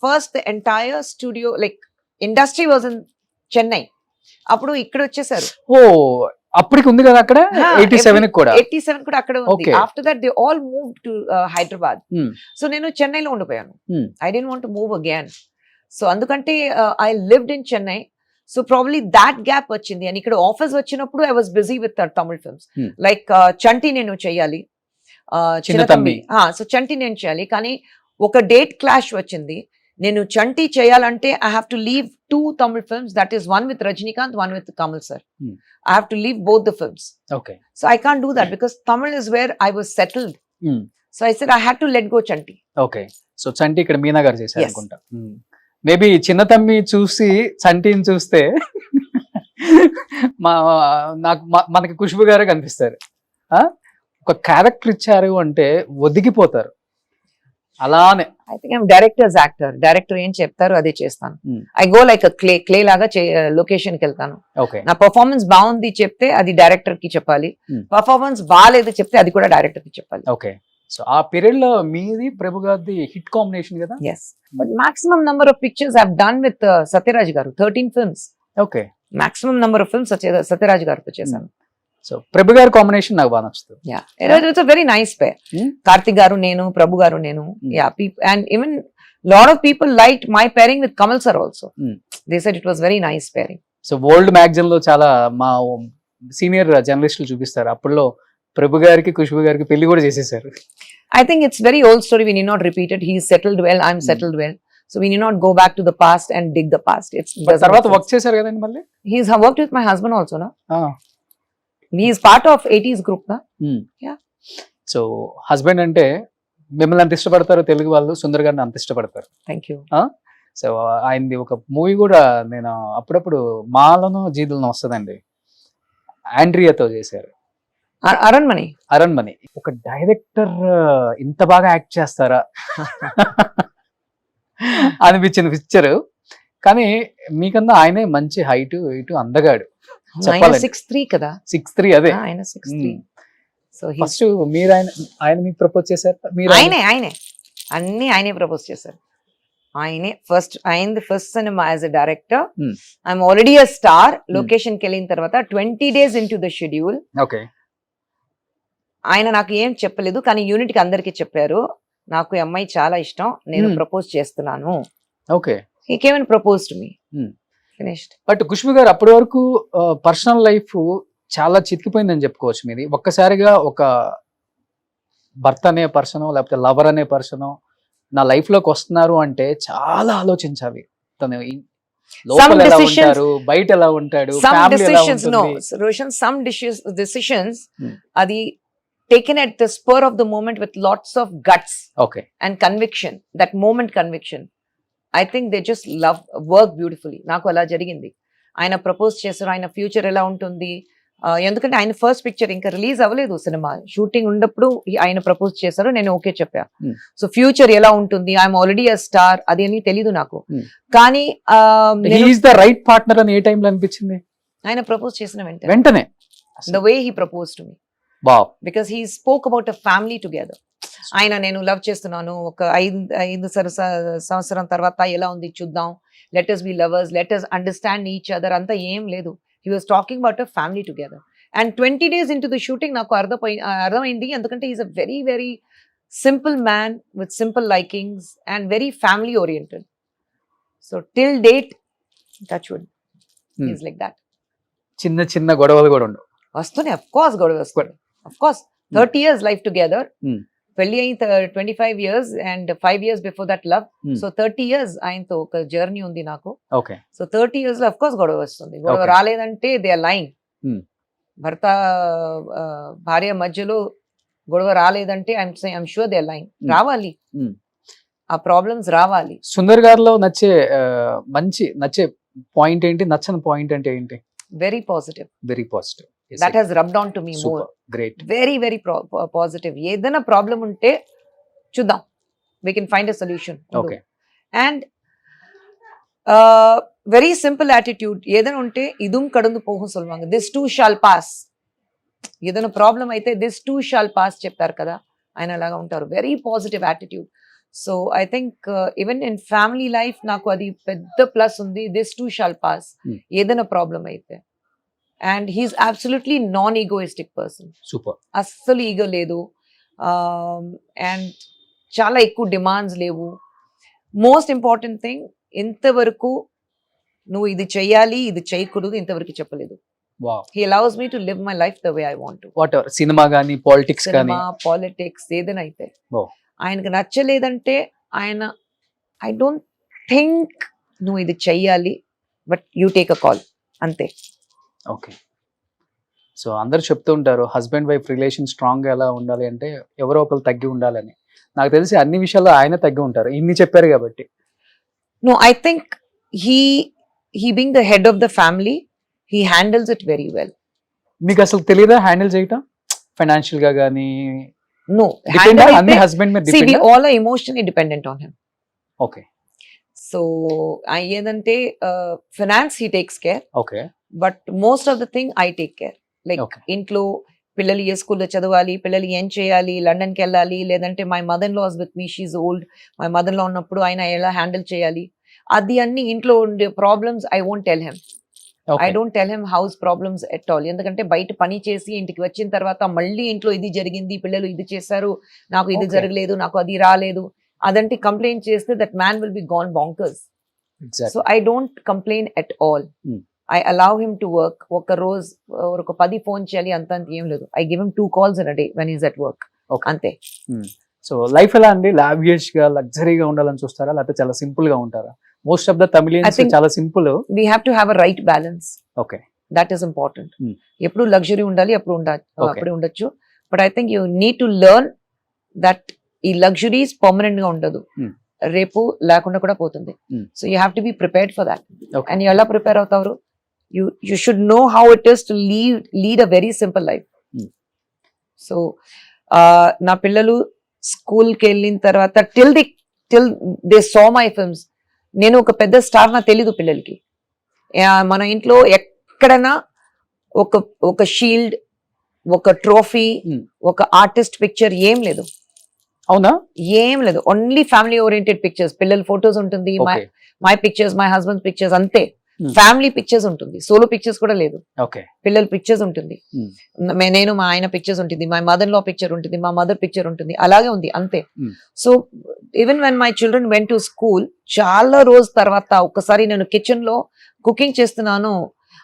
first entire studio like industry was in Chennai. అప్పుడు ఇక్కడ వచ్చేసారు. ఓ అప్పటికి ఉంది కదా అక్కడ 87 కూడా 87 కూడా అక్కడ ఉంది. After that they all move to Hyderabad. So నేను చెన్నైలో ఉండిపోయాను. I don't want to move again. So అందుకంటే I lived in Chennai. So probably that gap వచ్చింది. అండ్ ఇక్కడ ఆఫీస్ వచ్చినప్పుడు I was busy with Tamil films like Chanti నేను చేయాలి, చిన్న తమ్మి. సో చంటి నేను చేయాలి, కానీ ఒక డేట్ క్లాష్ వచ్చింది. నేను చంటి చేయాలంటే I have to leave 2 Tamil films, that is one with Rajinikanth, one with Kamal sir. I have to leave both the films. Okay. So I can't do that because Tamil is where I was settled. So I said I had to let go Chanti. Okay. So Chanti ఇక్కడ మీనా గారు చేశారు అనుకుంటా. Maybe చిన్న తమ్మి చూసి చంటిని చూస్తే మనకి ఖుష్బు గారే కనిపిస్తారు. ఒక క్యారెక్టర్ ఇచ్చారు అంటే ఒదిగిపోతారు. అలానే I think I'm directors actor. Director ఏం చెప్తారు అదే చేస్తాను. ఐ గో లైక్ క్లే లాగా లొకేషన్ కి వెళ్తాను. నా పర్ఫార్మెన్స్ బాగుంది చెప్తే అది డైరెక్టర్ కి చెప్పాలి, పర్ఫార్మెన్స్ బాగాలేదు చెప్తే అది కూడా డైరెక్టర్ కి చెప్పాలి. ఓకే, సో ఆ పీరియడ్ లో మీది ప్రభు గారిది హిట్ కాంబినేషన్ కదా. Yes, but maximum number of pictures I have done with Sathyaraj గారు. 13 films. Okay, maximum number of films Sathyaraj గారితో చేశాను. సో ప్రభు గారి కాంబినేషన్ నాకు బాగా నచ్చుతుంది. It's very nice pair. Karthik గారు నేను, ప్రభు గారు నేను. And even lot of people like my pairing with Kamal sir also. They said it was very nice pairing. So world magazine లో చాలా మా సీనియర్ జర్నలిస్టులు చూపిస్తారు, అప్పుడులో ప్రభు గారికి ఖుష్బు గారికి పెళ్లి కూడా చేసేసారు. I think it's very old story. We need not repeat it. He's settled well. I'm settled well. So we need not go back to the past and dig the past. It's తర్వాత work చేశారు కదండి మళ్ళీ. He's worked with my husband also, no? He is part of 80s group, na? Yeah. So husband అంటే మిమ్మల్ని అంత ఇష్టపడతారు తెలుగు వాళ్ళు, సుందర్ గారిని అంత ఇష్టపడతారు. Thank you. సో ఆయనది ఒక మూవీ కూడా నేను అప్పుడప్పుడు మాలను జీదులను వస్తుందండి, ఆండ్రియాతో చేశారు. అరణ్మణి. ఒక డైరెక్టర్ ఇంత బాగా యాక్ట్ చేస్తారా అనిపించింది పిక్చర్. కానీ మీకన్నా ఆయనే మంచి హైట్, ఇటు అందగాడు. 6'3" కదా. 6'3" అదే ఆయన 6'3". సో ఫస్ట్ మీరు ఆయన మీకు ప్రపోజ్ చేశారు? మీరు ఆయనే అన్ని ఆయనే ప్రపోజ్ చేశారు. ఆయనే ఫస్ట్ అయింది first cinema as a director. I'm already a star. Location కి వెళ్ళిన తర్వాత 20 days into the schedule. Okay, ఆయన నాకు ఏం చెప్పలేదు, కానీ యూనిట్ కి అందరికి చెప్పారు నాకు ఈ అమ్మాయి చాలా ఇష్టం, నేను ప్రపోజ్ చేస్తున్నాను. Okay, he came and propose to me. Finished. But Khushbu గారు అప్పటి వరకు పర్సనల్ లైఫ్ చాలా చితికిపోయిందని చెప్పుకోవచ్చు మీది. ఒక్కసారిగా ఒక భర్త అనే పర్సన్ లేకపోతే లవర్ అనే పర్సన్ నా లైఫ్ లోకి వస్తున్నారు అంటే చాలా ఆలోచించాలి. తను లోపల ఎలా decisions- ఉంటారు, బయట ఎలా ఉంటాడు, some ఫ్యామిలీ ఎలా decisions, no, ఉంటుంది. Roshan, some decisions Hmm. adi taken at the spur of the moment with lots of guts okay, and conviction, that moment conviction. I think they just love work beautifully. నాకు అలా జరిగింది. ఆయన propose చేశారు, ఆయన future ఎలా ఉంటుంది, ఎందుకంటే ఆయన ఫస్ట్ పిక్చర్ ఇంకా రిలీజ్ అవ్వలేదు, సినిమా షూటింగ్ ఉన్నప్పుడు ఆయన ప్రపోజ్ చేశారు, నేను ఓకే చెప్పా. Hmm. సో ఫ్యూచర్ ఎలా ఉంటుంది, ఐఎమ్ ఆల్రెడీ అ స్టార్, అది అని తెలీదు నాకు. Hmm. కానీ హీఈస్ ద రైట్ పార్ట్నర్ అని ఏ టైంలో అనిపించింది? ఆయన ప్రపోజ్ చేసిన వెంటనే, వెంటనే the way he proposed to me, wow, because he spoke about a family together. ఆయన నేను లవ్ చేస్తున్నాను, ఒక 5 సంవత్సరం తర్వాత ఎలా ఉంది చూద్దాం, let us be lovers, let us understand each other, అంతా ఏం లేదు. He was talking about a family together. And 20 days into the shooting నాకు అర్థమైంది, ఎందుకంటే he's a very very simple man with simple likings and very family oriented. So till date, touch wood, he's like that. చిన్న చిన్న గొడవలు కూడా ఉండవు. వస్తున్నాయి, of course గొడవ వస్తుంది, of course. 30 years life together, పెళ్లి అయిన 25 years and 5 years before that love. So 30 years ఆయనతో ఒక జర్నీ ఉంది నాకు. ఓకే, సో 30 years లో అఫ్ కోర్స్ గొడవ వస్తుంది. గొడవ Okay. రాలేదంటే దే ఆర్ లైన్. భర్త భార్య మధ్యలో గొడవ రాలేదంటే I'm sure they are line. రావాలి, ఆ ప్రాబ్లమ్స్ రావాలి. సుందర్ గారిలో నచ్చే నచ్చే పాయింట్ ఏంటి, నచ్చని పాయింట్ అంటే ఏంటి? Very positive, very positive, that he's rubbed on to me more. Great, very very positive. ఏదైనా ప్రాబ్లం ఉంటే చూద్దాం, we can find a solution. Okay, and very simple attitude. ఏదైనా ఉంటే ఇదుం కడుందు పోహం సొల్వాంగ, దిస్ టూ షాల్ పాస్. ఏదైనా ప్రాబ్లం అయితే దిస్ టూ షాల్ పాస్ చెప్తారు కదా, ఆయన అలాగా ఉంటారు. Very positive attitude. So I think even in family life నాకు అది పెద్ద ప్లస్ ఉంది, దిస్ టూ షాల్ పాస్. ఏదైనా ప్రాబ్లం అయితే. And he's absolutely non egoistic person. Super, అస్సలు ఈగో లేదు. అండ్ చాలా ఎక్కువ డిమాండ్స్ లేవు. మోస్ట్ ఇంపార్టెంట్ థింగ్, ఇంతవరకు నువ్వు ఇది చెయ్యాలి ఇది చేయకూడదు ఇంతవరకు చెప్పలేదు. Wow, he allows me to live my life the way I want to. What ever, cinema గానీ పాలిటిక్స్ గానీ, సినిమా, పాలిటిక్స్ ఏదైనా అయితే. Oh. ఆయనకు నచ్చలేదంటే ఆయన, ఐ డోంట్ థింక్ నువ్వు ఇది చెయ్యాలి, but you take a call, అంతే. ఓకే. సో అందరు చెప్తూ ఉంటారు హస్బెండ్ వైఫ్ రిలేషన్ స్ట్రాంగ్ గా ఎలా ఉండాలి అంటే ఎవరో ఒకరు తగ్గి ఉండాలని. నాకు తెలిసి అన్ని విషయాల్లో ఆయన తగ్గి ఉంటారు, ఇన్ని చెప్పారు కాబట్టి. No, I think he being the head of the family, he handles it very well. మీకు అసలు తెలియదా హ్యాండిల్ చేయటం ఫైనాన్షియల్ గా గానీ? No, డిపెండ్ handle అన్ని అయితే- హస్బెండ్ మీద see, we depend. all are emotionally dependent on him. Okay, So ఏదంటే finance he takes care, okay, but most of the thing I take care. Like Okay. ఇంట్లో పిల్లలు ఏ స్కూల్లో చదవాలి, పిల్లలు ఏం చేయాలి, లండన్కి వెళ్ళాలి, లేదంటే my mother laws with me, she's old. My mother law ఉన్నప్పుడు ఆయన ఎలా హ్యాండిల్ చేయాలి, అది అన్ని ఇంట్లో ఉండే problems I won't tell him. I don't tell him house problems at all. ఎందుకంటే బయట పని చేసి ఇంటికి వచ్చిన తర్వాత మళ్ళీ ఇంట్లో ఇది జరిగింది, పిల్లలు ఇది చేశారు, నాకు ఇది Okay. జరగలేదు, నాకు అది రాలేదు, అదంటే కంప్లైంట్ చేస్తే that man will be gone bonkers. So I don't complain at all. I allow him to work. ఒక రోజు ఒక 10 ఫోన్ చేయాలి అంత ఏం లేదు. I give him 2 calls in a day when he's at work. Okay. అంతే. So life ఎలా అండి? లావియస్ గా లగ్జరీగా ఉండాలని చూస్తారా, లేకపోతే చాలా సింపుల్ గా ఉంటారా? Most of the Tamilians think- చాలా simple. We have to have a right balance. Okay, That is important. ఎప్పుడు లగ్జరీ ఉండాలి, అప్పుడు Okay. అప్పుడే ఉండొచ్చు. But I think you need to learn that ఈ లగ్జరీస్ పర్మనెంట్ గా ఉండదు, రేపు లేకుండా కూడా పోతుంది. So you have to be prepared for that. Okay. And ఎలా ప్రిపేర్ అవుతారు? You should know how it is to lead a very simple life. So నా పిల్లలు స్కూల్కి వెళ్ళిన తర్వాత till they saw my films, నేను ఒక పెద్ద స్టార్ నాకు తెలీదు పిల్లలకి. మన ఇంట్లో ఎక్కడైనా ఒక షీల్డ్, ఒక ట్రోఫీ, ఒక ఆర్టిస్ట్ పిక్చర్ ఏం లేదు. అవునా? ఏం లేదు, ఓన్లీ ఫ్యామిలీ ఓరియంటెడ్ పిక్చర్స్. పిల్లల ఫొటోస్ ఉంటుంది, okay, my pictures, my husband pictures, అంతే. ఫ్యామిలీ పిక్చర్స్ ఉంటుంది, సోలో పిక్చర్స్ కూడా లేదు. ఓకే, పిల్లల పిక్చర్స్ ఉంటుంది, నేను మా ఆయన పిక్చర్స్ ఉంటుంది, మై మదర్ లో పిక్చర్ ఉంటుంది, మా మదర్ పిక్చర్ ఉంటుంది, అలాగే ఉంది, అంతే. So even when my children went to school, చాలా రోజు తర్వాత ఒకసారి నేను కిచెన్ లో కుకింగ్ చేస్తున్నాను,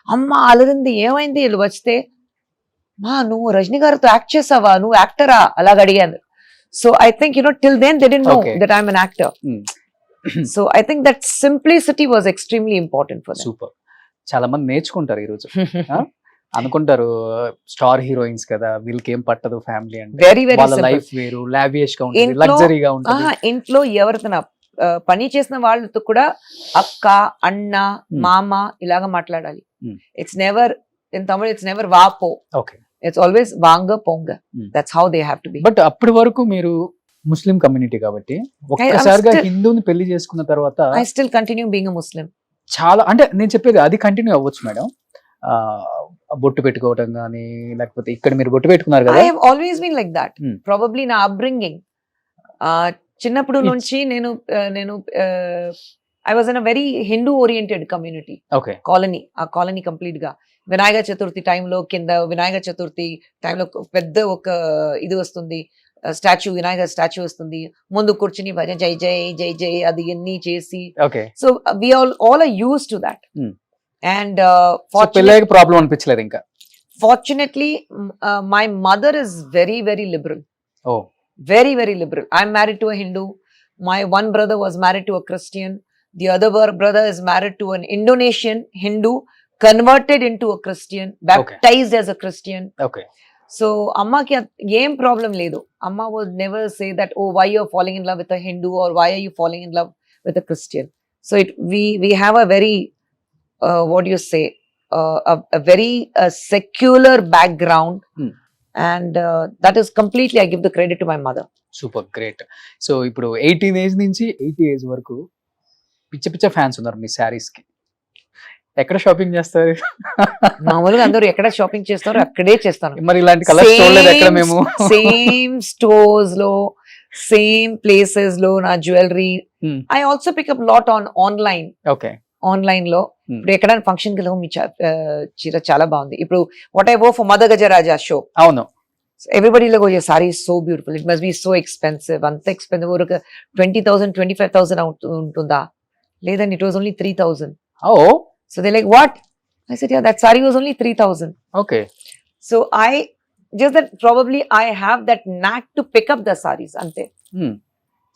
అమ్మ అలరింది, ఏమైంది? వీళ్ళు వస్తే, మా నువ్వు రజనీ గారితో యాక్ట్ చేసావా, నువ్వు యాక్టరా, అలాగ అడిగాను. So I think, till then they didn't know Okay. that I'm an actor. Hmm. So I think that simplicity was extremely important for them. Super. చాలా మంది నేర్చుకుంటారు ఈ రోజు. అనుకుంటారు స్టార్ హీరోయిన్స్ కదా, వీళ్ళకి ఏం పట్టదు ఫ్యామిలీ అంటే. Very, very వాళ్ళ simple. లైఫ్ వేరు, లావియస్ గా ఉంటుంది, ఇంట్లో- లగ్జరీగా ఉంటుంది. ఇంట్లో ఎవరితో పని చేసిన వాళ్ళతో కూడా అక్క, అన్న, మామ ఇలాగా మాట్లాడాలి. Hmm. It's never in Tamil, it's never వాపో, ఓకే. ఇట్స్ ఆల్వేస్ వాంగ పొంగ. Hmm. That's how they have to be. But అప్పటి వరకు మీరు ముస్లిం కమ్యూనిటీ కాబట్టి ఒక్కసారిగా still- హిందూని పెళ్లి చేసుకున్న తర్వాత I still continue being a Muslim. చాలా, అంటే నేను చెప్పేది అది కంటిన్యూ అవ్వచ్చు మేడం. బొట్టు పెట్టుకోవటం కానీ, లేకపోతే ఇక్కడ మీరు బొట్టు పెట్టుకున్నారు కదా. I have always been like that. Hmm. Probably నా upbringing. చిన్నప్పుడు It's- నుంచి నేను I was in a very Hindu oriented community, okay. ఆ కాలనీ కంప్లీట్ గా. వినాయక చతుర్థి టైంలో కింద వినాయక చతుర్థి టైంలో పెద్ద ఒక ఇది వస్తుంది, స్టాచ్యూ, వినాయక స్టాచ్యూ వస్తుంది, ముందు కూర్చుని భజన జై జై జై జై అది అన్ని చేసి. Okay. So we all are used to that. Hmm. And పెళ్ళాక ప్రాబ్లం అనిపించలేదు ఇంకా? fortunately my mother is very, very liberal. Oh, Very, very liberal. I'm married to a Hindu. My one brother was married to a Christian. The other brother is married to an Indonesian Hindu, converted into a Christian, baptized as a Christian. Okay. So amma ki em problem ledu. Amma would never say that, oh, why you're falling in love with a Hindu, or why are you falling in love with a Christian. So we have a very what do you say, a very secular background. Hmm. And that is completely, I give the credit to my mother. Super, great. So ఇప్పుడు 18 age నుంచి 80 age వరకు పిచ్చ పిచ్చ fans ఉన్నారు మీ శారీస్ కి. ఎక్కడ shopping చేస్తారు? మామూలుగా అందరూ ఎక్కడ షాపింగ్ చేస్తారో అక్కడే చేస్తాను. మరి ఇలాంటి కలర్స్ చూడలేదు ఎక్కడ మేము. సేమ్ స్టోర్స్ లో, సేమ్ ప్లేసెస్ లో నా jewellery. Hmm. I also pick up lot online. Okay. Online లో Hmm. ఇప్పుడు ఎక్కడైనా ఫంక్షన్ కి వెళ్ళాము, మీ చీర చాలా బాగుంది. ఇప్పుడు what I wore for mother Gajaraja show, అవును. everybody like, oh, your saree is so beautiful, it must be so expensive. Anta expensive, or 20,000 25,000 untunda. Ledan it was only 3,000. Oh, So they're like, what? I said, yeah, that saree was only 3,000. Okay. So just that probably I have that knack to pick up the sarees. Ante.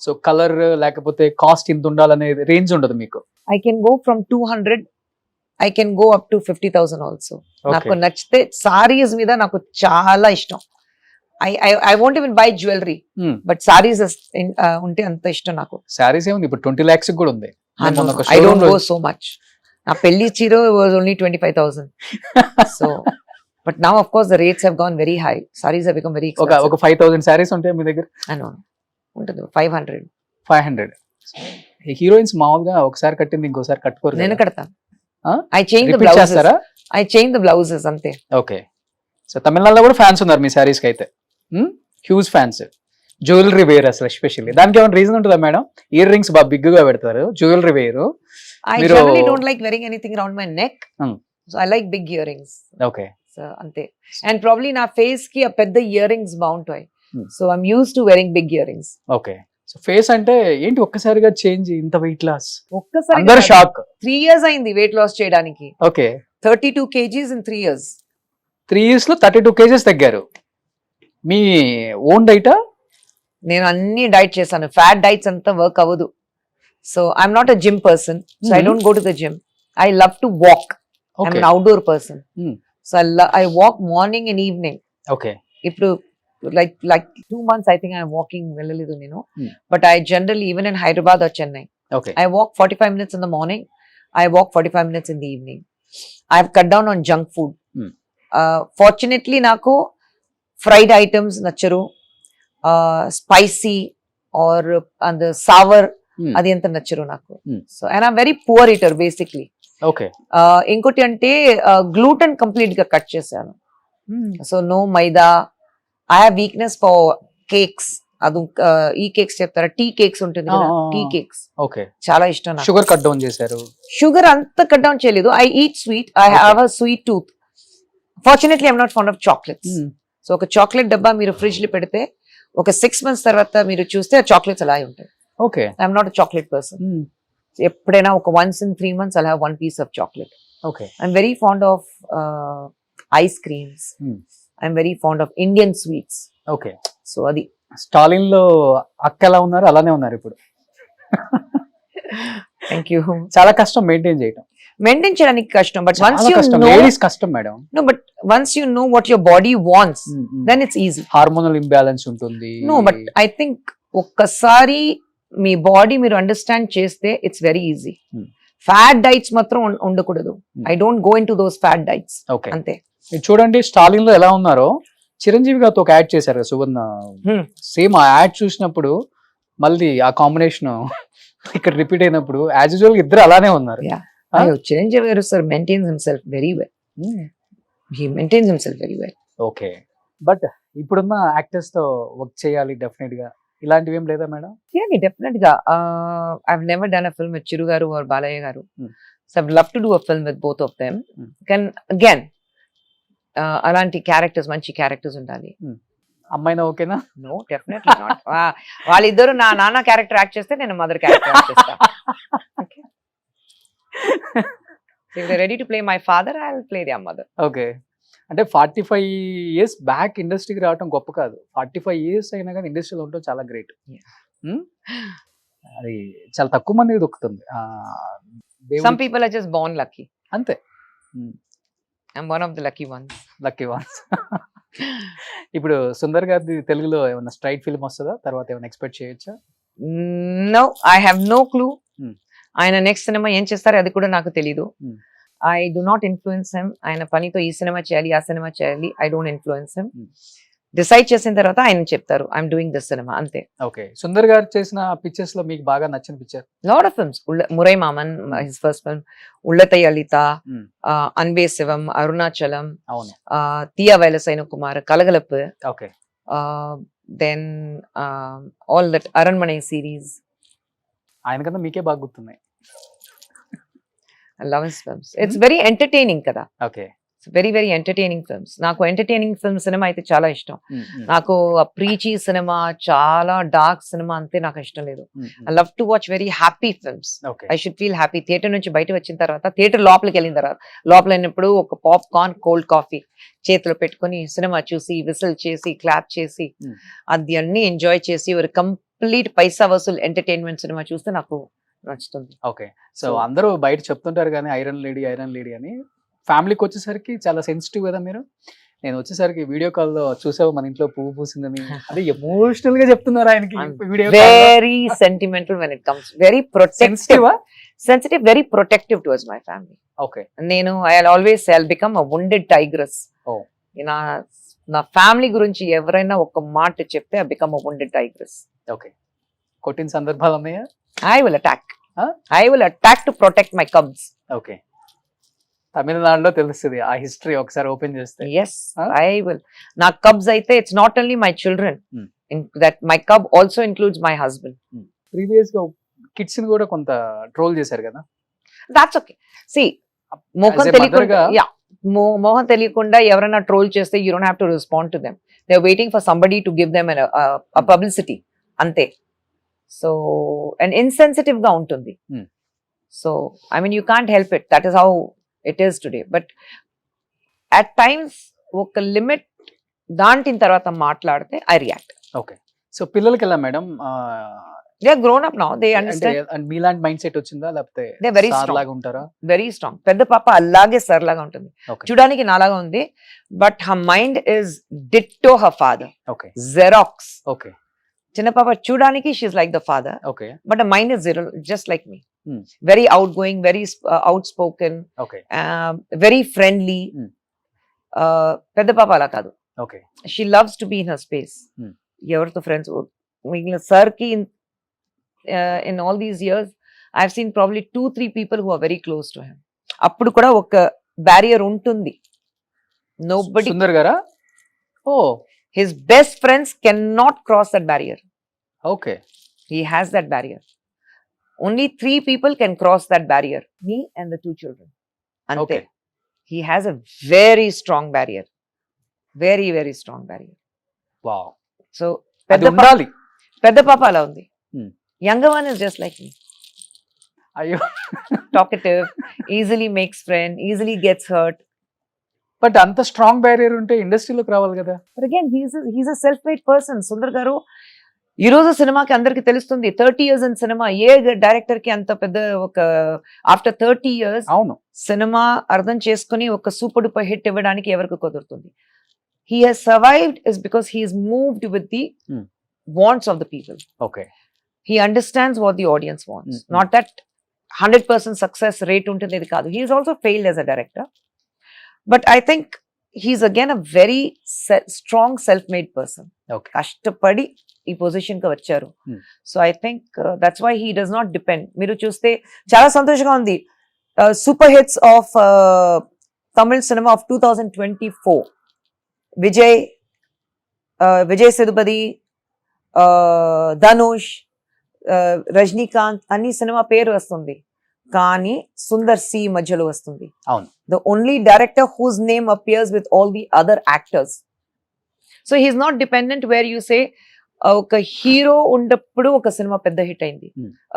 So colour లేకపోతే cost ఇంత ఉండాలనే range ఉండదు మీకు? I can go from 200, I can go up to 50,000 also. నాకు నచ్చితే సారీస్ మీద నాకు చాలా ఇష్టం. I won't even buy jewelry, but sarees ఉంటే అంత ఇష్టం నాకు. శారీస్ ఏముంది ఇప్పుడు 20 lakhs కూడా ఉంది. I don't go so much. నా పెళ్లి చీర was only 25,000. So but now of course the rates have gone very high. Sarees have become very expensive. ఒక 5,000 శారీస్ ఉంటాయి మీ దగ్గర? I know. ఉంటుంది 500. 500. హీరోయిన్స్ మామూలుగా ఒకసారి కట్టింది ఇంకోసారి కట్టుకోరు. నేను కడతాను. ఆ? I change the repeat blouses. చేస్తారా? I change the blouses అంతే. ఓకే. సో తమిళనాడులో కూడా ఫ్యాన్స్ ఉన్నారు మీ శారీస్ కి అయితే. Huge fans. జ్యువెలరీ వేర్ అసలు ఎస్పెషల్లీ దానికి ఏమైనా రీజన్ ఉంటుందా మేడం? ఇయర్ రింగ్స్ బాగా బిగ్ గా పెడతారు, jewellery wear. I generally don't like wearing anything around my neck. So I like big earrings. Okay. So ante. And probably నా face కి ఆ పెద్ద earrings బాగుంటాయి. Hmm. So I'm used to wearing big earrings. Okay. So face అంటే ఏంటి ఒక్కసారిగా change, ఇంత weight loss? ఒక్కసారి అందరు షాక్. 3 years అయింది weight loss చేయడానికి. Okay. 32 kgs in 3 years. 3 years లో 32 kgs తగ్గారు. మీ ఓన్ డైటా? నేను అన్ని డైట్ చేశాను. ఫ్యాట్ డైట్స్ అంతా వర్క్ అవ్వదు. So I'm not a gym person. So I don't go to the gym. I love to walk. I'm an outdoor person. So I walk morning and evening. Okay. ఇప్పుడు like 2 months I think I'm walking వెళ్ళలేదు నేను. But I generally, even in Hyderabad or Chennai, okay, I walk 45 minutes in the morning, I walk 45 minutes in the evening. I've cut down on junk food. Fortunately నాకు fried items నచ్చరు, spicy or and sour అది ఎంత నచ్చరు నాకు. So and I'm very poor eater basically. Okay. ఇంకోటి అంటే gluten complete గా cut చేశాను. So no maida. I have weakness for cakes. అది ఈ కేక్స్ చెప్తారా, టీ కేక్స్ ఉంటుంది కదా, టీ కేక్స్ ఓకే, చాలా ఇష్టం నాకు. షుగర్ కట్ డౌన్ చేశారు? షుగర్ అంత కట్ డౌన్ చేయలేదు. I eat sweet. I have a sweet tooth. Fortunately I'm not fond of chocolates. So ఒక చాక్లెట్ డబ్బా మీరు ఫ్రిడ్జ్ లో పెడితే ఒక 6 months తర్వాత మీరు చూస్తే ఆ చాక్లెట్స్ అలాగే ఉంటాయి. Okay. I'm not a chocolate person. ఎప్పుడైనా ఒక once in 3 months I'll have one piece of chocolate. Okay. I'm very fond of ice creams. I'm very fond of Indian sweets. Okay. So adi Stalin లో అక్క ఎలా ఉన్నారు అలానే ఉన్నారు ఇప్పుడు. Thank you. చాలా కష్టం మెయింటైన్ చేయడం. మెయింటైన్ చేయడానికి కష్టం, బట్ వన్స్ చాలా యూ కష్టం, నో, లేడీస్ కష్టం madam. no, but once you know what your body wants, then it's easy. Hormonal imbalance ఉంటుంది. No, but I think ఒక్కసారి మీ బాడీ మీరు అండర్స్టాండ్ చేస్తే it's very easy. Fat diets మాత్రం ఉండకూడదు. I don't go in to those fat diets. Okay, అంతే. మీరు చూడండి స్టాలిన్ లో ఎలా ఉన్నారో, చిరంజీవి గారితో ఒక యాడ్ చేశారు కదా సువర్ణ, సేమ్ ఆ యాడ్ చూసినప్పుడు మళ్ళీ ఆ కాంబినేషన్ ఇక్కడ రిపీట్ అయినప్పుడు యాజ్ యూజువల్ ఇద్దరు అలానే ఉన్నారు. అయ్యో, చిరంజీవి గారు sir maintains himself very well. He maintains himself very well. Okay, but ఇప్పుడున్న యాక్టర్స్ తో వర్క్ చేయాలి డెఫినెట్ గా, ఇలాంటివి ఏం లేదా మేడం? డెఫినెట్ గా. I never done a film with Chiru గారు ఆర్ బాలయ్య గారు. So I would love to do a film with both of them. Can again అలాంటి క్యారెక్టర్స్, మంచి క్యారెక్టర్స్ ఉండాలి. అమ్మాయినా ఓకేనా? No, definitely not. వాళ్ళిద్దరు నా నాన్న క్యారెక్టర్ యాక్ట్ చేస్తే నేను మదర్ క్యారెక్టర్ యాక్ట్ చేస్తా. If they're ready to play my father, I'll play their mother. Okay, అంటే 45 years బ్యాక్ ఇండస్ట్రీకి రావడం గొప్ప కాదు. 45 years అయినా కానీ ఇండస్ట్రీలో ఉండటం చాలా గ్రేట్. అది చాలా తక్కువ మందికి దొక్కుతుంది. Some people are just born lucky. అంతే. I'm one of the lucky ones. Lucky once. ఇప్పుడు సుందర్ గారిది తెలుగులో ఏమైనా స్ట్రైట్ ఫిల్మ్ వస్తుందా? తర్వాత ఏమైనా ఎక్స్పెక్ట్ చేయొచ్చా? No, I have no clue. ఆయన నెక్స్ట్ సినిమా ఏం చేస్తారో అది కూడా నాకు తెలీదు. I do not influence him. ఆయన పనితో ఈ సినిమా చేయాలి, ఆ సినిమా చేయాలి, I don't influence him. Decide చేసిన తర్వాత ఆయన చెప్తారు ఐఎమ్ డూయింగ్ దిస్ సినిమా, అంతే. ఓకే, సుందర్ గారు చేసిన పిక్చర్స్ లో మీకు బాగా నచ్చిన picture? Lot of films. Murai Maaman, his first film, Ullathai Allitha, Anbe Sivam, Arunachalam, అవును, తియా వైలసైన కుమార్, Kalakalappu, okay, then all that Aranmanai series. ఆయన కన్నా మీకే బాగా గుర్తున్నాయి. I love his films. It's very entertaining కదా. Okay, very very entertaining films. నాకు ఎంటర్టైనింగ్ ఫిల్మ్ సినిమా అయితే చాలా ఇష్టం. నాకు ప్రీచీ సినిమా, చాలా డార్క్ సినిమా అంతే నాకు ఇష్టం లేదు. I love to watch very happy films. I should feel happy. Theatre నుంచి బయట వచ్చిన తర్వాత, థియేటర్ లోపలికి వెళ్ళిన తర్వాత, లోపల అయినప్పుడు ఒక పాప్కార్న్, కోల్డ్ కాఫీ చేతిలో పెట్టుకుని సినిమా చూసి, విసిల్ చేసి, క్లాప్ చేసి, అది అన్ని ఎంజాయ్ చేసి, ఒక కంప్లీట్ పైసా వసూల్ ఎంటర్టైన్మెంట్ సినిమా చూస్తే నాకు నచ్చుతుంది. ఓకే, సో అందరూ బయట చెప్తుంటారు కానీ ఐరన్ లేడీ అని, ఫ్యామిలీకి వచ్చేసరికి చాలా సెన్సిటివ్ కదా మీరు. నేను వచ్చేసరికి వీడియో కాల్ లో చూసావు మన ఇంట్లో పువ్వు పూసిందని, అది ఎమోషనల్ గా చెప్తున్నారు ఆయనకి. Very sentimental when it comes, very sensitive, very protective towards my family. Okay, నేను I always I will become a wounded tigress. నా ఫ్యామిలీ గురించి ఎవరైనా ఒక మాట చెప్తే I become a wounded tigress. Okay, కొట్టిన సందర్భాలు ఉన్నాయా? I will attack to protect my cubs. Okay, తమిళనాడులో తెలుస్తుంది ఆ హిస్టరీ ఒకసారి ఓపెన్ చేస్తే. Yes, I will. నా cubs అయితే it's not only my children, that my cub also includes my husband. Previous గా కిడ్స్ ని కూడా కొంత ట్రోల్ చేశారు కదా. That's okay. See, మోహం తెలియకుండా ఎవరైనా ట్రోల్ చేస్తే you don't have to respond to them. They're waiting for somebody to give them a publicity. అంతే. సో అండ్ ఇన్సెన్సిటివ్ గా ఉంటుంది. So I mean you can't help it, that is how it is today. But at times ఒక limit దాంటిన తర్వాత మాట్లాడితే I react. Okay, so పిల్లలకి ఎలా madam? They are grown up now, they understand. మీలాంటి mind set వచ్చిందా లేకపోతే they very strong లాగా ఉంటారా? Very strong. పెద్ద పాప అలాగే సార్ లాగా ఉంటుంది, చూడడానికి నాలాగా ఉంది, but her mind is ditto her father. Okay, xerox. Okay, చిన్న పాప చూడడానికి she is like the father, okay, but mind is zero, just like me. Very outgoing, very outspoken, very friendly. పెద్ద పాప అలా కాదు. Okay, she loves to be in her space. ఎవరితో friends మిగిలిన sir కి in all these years I have seen probably 2-3 people who are very close to him. అప్పుడు కూడా ఒక బ్యారియర్ ఉంటుంది. నోబడీ. సుందర్ గారా? ఓ, his best friends cannot cross that barrier. Okay, he has that barrier. Only 3 people can cross that barrier, me and the 2 children. Ante. Okay, he has a very strong barrier, very very strong barrier. Wow. So pedda papa ala undi. Younger one is just like me. Ayyo. Talkative, easily makes friend, easily gets hurt. But అంత strong barrier ఉంటే ఇండస్ట్రీలోకి రావాలి కదా. But again he's a self made person. Sundar గారు ఈ రోజు సినిమాకి అందరికి తెలుస్తుంది 30 years in cinema. A director కి అంత పెద్ద ఒక ఆఫ్టర్ 30 years అవును, సినిమా అర్థం చేసుకుని ఒక సూపర్ డూపర్ హిట్ ఇవ్వడానికి ఎవరికి కుదురుతుంది? He has survived is because he is moved with the wants of the people. Okay, he understands what the audience wants. Mm. Not that 100% success rate ఉంటుంది ఇది కాదు. He is also failed as a director, but I think he is again a very strong self made person. Okay, కష్టపడి ఈ position కి వచ్చారు. Hmm. So I think that's why he does not depend. మీరు చూస్తే చాలా సంతోషంగా ఉంది. Super hits of Tamil cinema of 2024, Vijay Sethupathi, Dhanush, Rajinikanth అన్ని సినిమా పేరు వస్తుంది, కానీ సుందర్ సి మధ్యలో వస్తుంది. అవును, the only director whose name appears with all the other actors. So he is not dependent where you say ఒక హీరో ఉన్నప్పుడు ఒక సినిమా పెద్ద హిట్ అయింది.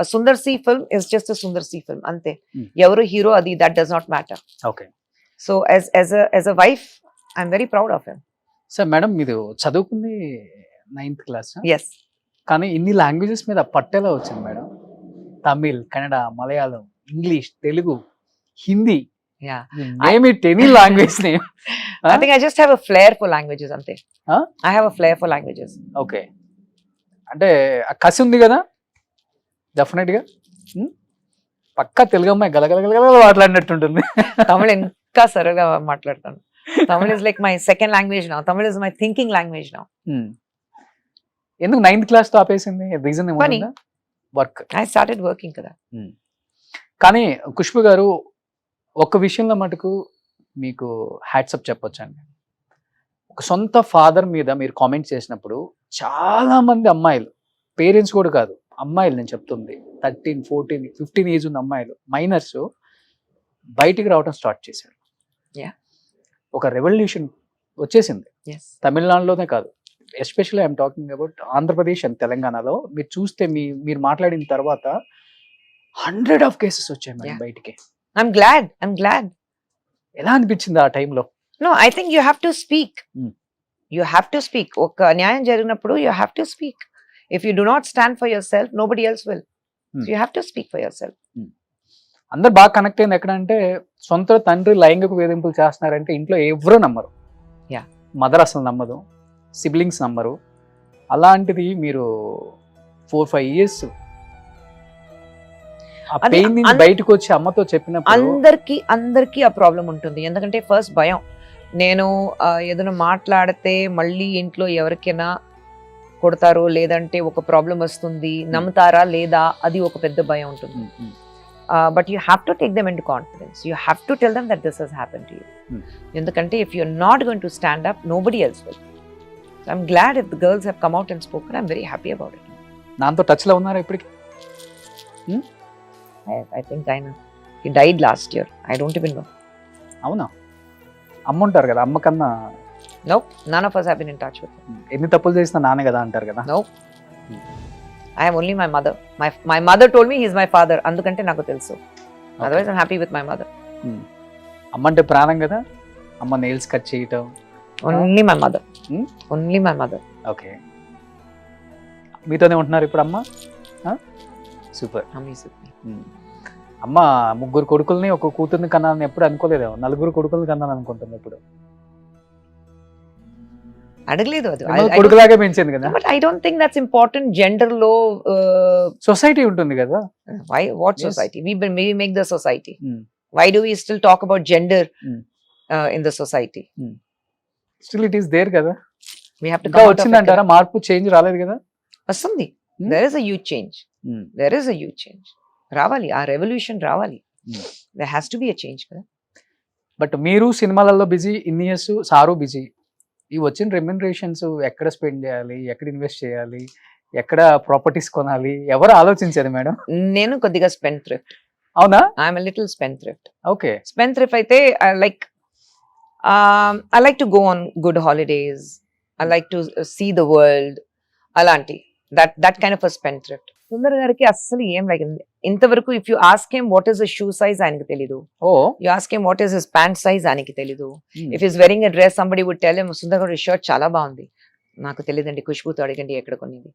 Sundar C film is just Sundar C film అంతే. ఎవరు హీరో అది that does not matter. Okay. So as a wife I'm very proud of him. Sir madam, మీరు చదువుకుంది 9th క్లాస్, ఎస్. కానీ ఇన్ని లాంగ్వేజెస్ మీద పట్టేలా వచ్చింది madam. Tamil, Kannada, Malayalam, English, Telugu, Hindi, Yeah. Name it any language name. I think I just have a flair for languages ante. Huh? I have a flair for languages. Okay, అంటే ఆ కసి ఉంది కదా డెఫినెట్ గా. పక్కా తెలుగు అమ్మాయి గలగలగలగల మాట్లాడినట్టుంటుంది. తమిళ్ ఇంకా సరగా మాట్లాడతాను. Tamil is like my second language now. Tamil is my thinking language now. ఎందుకు 9th క్లాస్ తో ఆపేసింది? రీజన్ ఏమన్నా? వర్క్. I started working కదా. కానీ ఖుష్బు గారు ఒక విషయంలో మటుకు మీకు హ్యాట్సప్ చెప్పొచ్చండి. ఒక సొంత ఫాదర్ మీద మీరు కామెంట్ చేసినప్పుడు చాలా మంది అమ్మాయిలు, పేరెంట్స్ కూడా కాదు, అమ్మాయిలు నేను చెప్తుంది 13, 14, 15 ఏజ్ ఉన్న అమ్మాయిలు, మైనర్స్ బయటికి రావడం స్టార్ట్ చేశారు. Yeah. ఒక రెవల్యూషన్ వచ్చేసింది. Yes. తమిళనాడులోనే కాదు, especially I'm talking about Andhra Pradesh and తెలంగాణలో. మీరు చూస్తే మీరు మాట్లాడిన తర్వాత 100 of cases వచ్చాయి మేడం బయటికి. I'm glad. ఎలా అనిపించింది ఆ టైంలో? No, I think you have to speak. You have to speak. ఒక న్యాయం జరిగినప్పుడు you have to speak. If you do not stand for yourself, nobody else will. So you have to speak for yourself. అందరు బాగా connect అయింది ఎక్కడంటే, సొంత తండ్రి లైంగిక వేధింపులు చేస్తున్నారంటే ఇంట్లో ఎవరూ నమ్మరు. Yeah. మదర్ అసలు నమ్మదు, సిబ్లింగ్స్ నమ్మరు. అలాంటిది మీరు 4-5 years ఆ పెయిన్ నుంచి బయటకు వచ్చి అమ్మతో చెప్పినప్పుడు అందరికి ఆ ప్రాబ్లం ఉంటుంది. ఎందుకంటే ఫస్ట్ భయం, నేను ఏదైనా మాట్లాడితే మళ్ళీ ఇంట్లో ఎవరికైనా కొడతారో, లేదంటే ఒక ప్రాబ్లం వస్తుంది, నమ్ముతారా లేదా, అది ఒక పెద్ద భయం ఉంటుంది. But you have to take them in to confidence. You have to tell them that this has happen to you. ఎందుకంటే if you are not going to stand up, nobody else will. I'm glad if the girls have come out and spoken. I'm very happy about it. నాతో touch లో ఉన్నారా ఇప్పటికి? I think I know. He died last year. I don't even know. అవునా? అమ్మ ఉంటారు కదా, అమ్మ కన్నా. Nope, none of us have been in touch with him. ఎన్ని తప్పులు చేసినా నాన్న కదా అంటారు కదా. Nope. I have only my mother. My mother told me he's my father. అందుకంటే నాకు తెలుసు. Otherwise I'm happy with my mother. అమ్మ అంటే ప్రాణం కదా. అమ్మ నెయిల్స్ కట్ చేయటం. Only my mother. Only my mother. Okay, మీతోనే ఉంటున్నారు ఇప్పుడు అమ్మ? సూపర్. అమ్మ 3 కొడుకుల్ని ఒక కూతుర్ని కన్నాలని ఎప్పుడు అనుకోలేదు. 4 కొడుకుల్ని కన్నాను అనుకుంటుంది ఇప్పుడు. అడగలేదు అది. కొడుకులాగే పెంచింది కదా. But I don't think that's important. Gender లో సొసైటీ ఉంటుంది కదా. Why what society? We make the society. Why do we still talk about gender in the society? Still it is there కదా. We have to come out. వచ్చిందంటారా? మార్పు, change రాలేదు కదా? వస్తుంది. There is a huge change. There is a huge change. రావాలి, ఆ revolution రావాలి. There has to be a change కదా. బట్ మీరు సినిమాలలో బిజీ, ఇన్ని ఇయర్స్ సారు బిజీ. ఈ వచ్చిన రెమ్యునరేషన్స్ ఎక్కడ స్పెండ్ చేయాలి, ఎక్కడ ఇన్వెస్ట్ చేయాలి, ఎక్కడ ప్రాపర్టీస్ కొనాలి, ఎవరు ఆలోచించేది మేడం? నేను కొద్దిగా స్పెండ్ థ్రిఫ్ట్. అవునా? I'm a little spend thrift. Okay. Spend thrift అయితే I like to go on good holidays. I like to see the world. అలాంటి that kind of a spend thrift. Sundar గారికి అస్సలు ఏం లైక్ ఇంతవరకు if you ask him what is the shoe size ఆయనకి తెలీదు, or you ask him what is his pant size ఆయనకి తెలీదు. If is wearing a dress somebody would tell him Sundar గారి shirt చాలా బాగుంది, నాకు తెలియదండి, ఖుష్బుతో అడగండి ఎక్కడ కొనింది.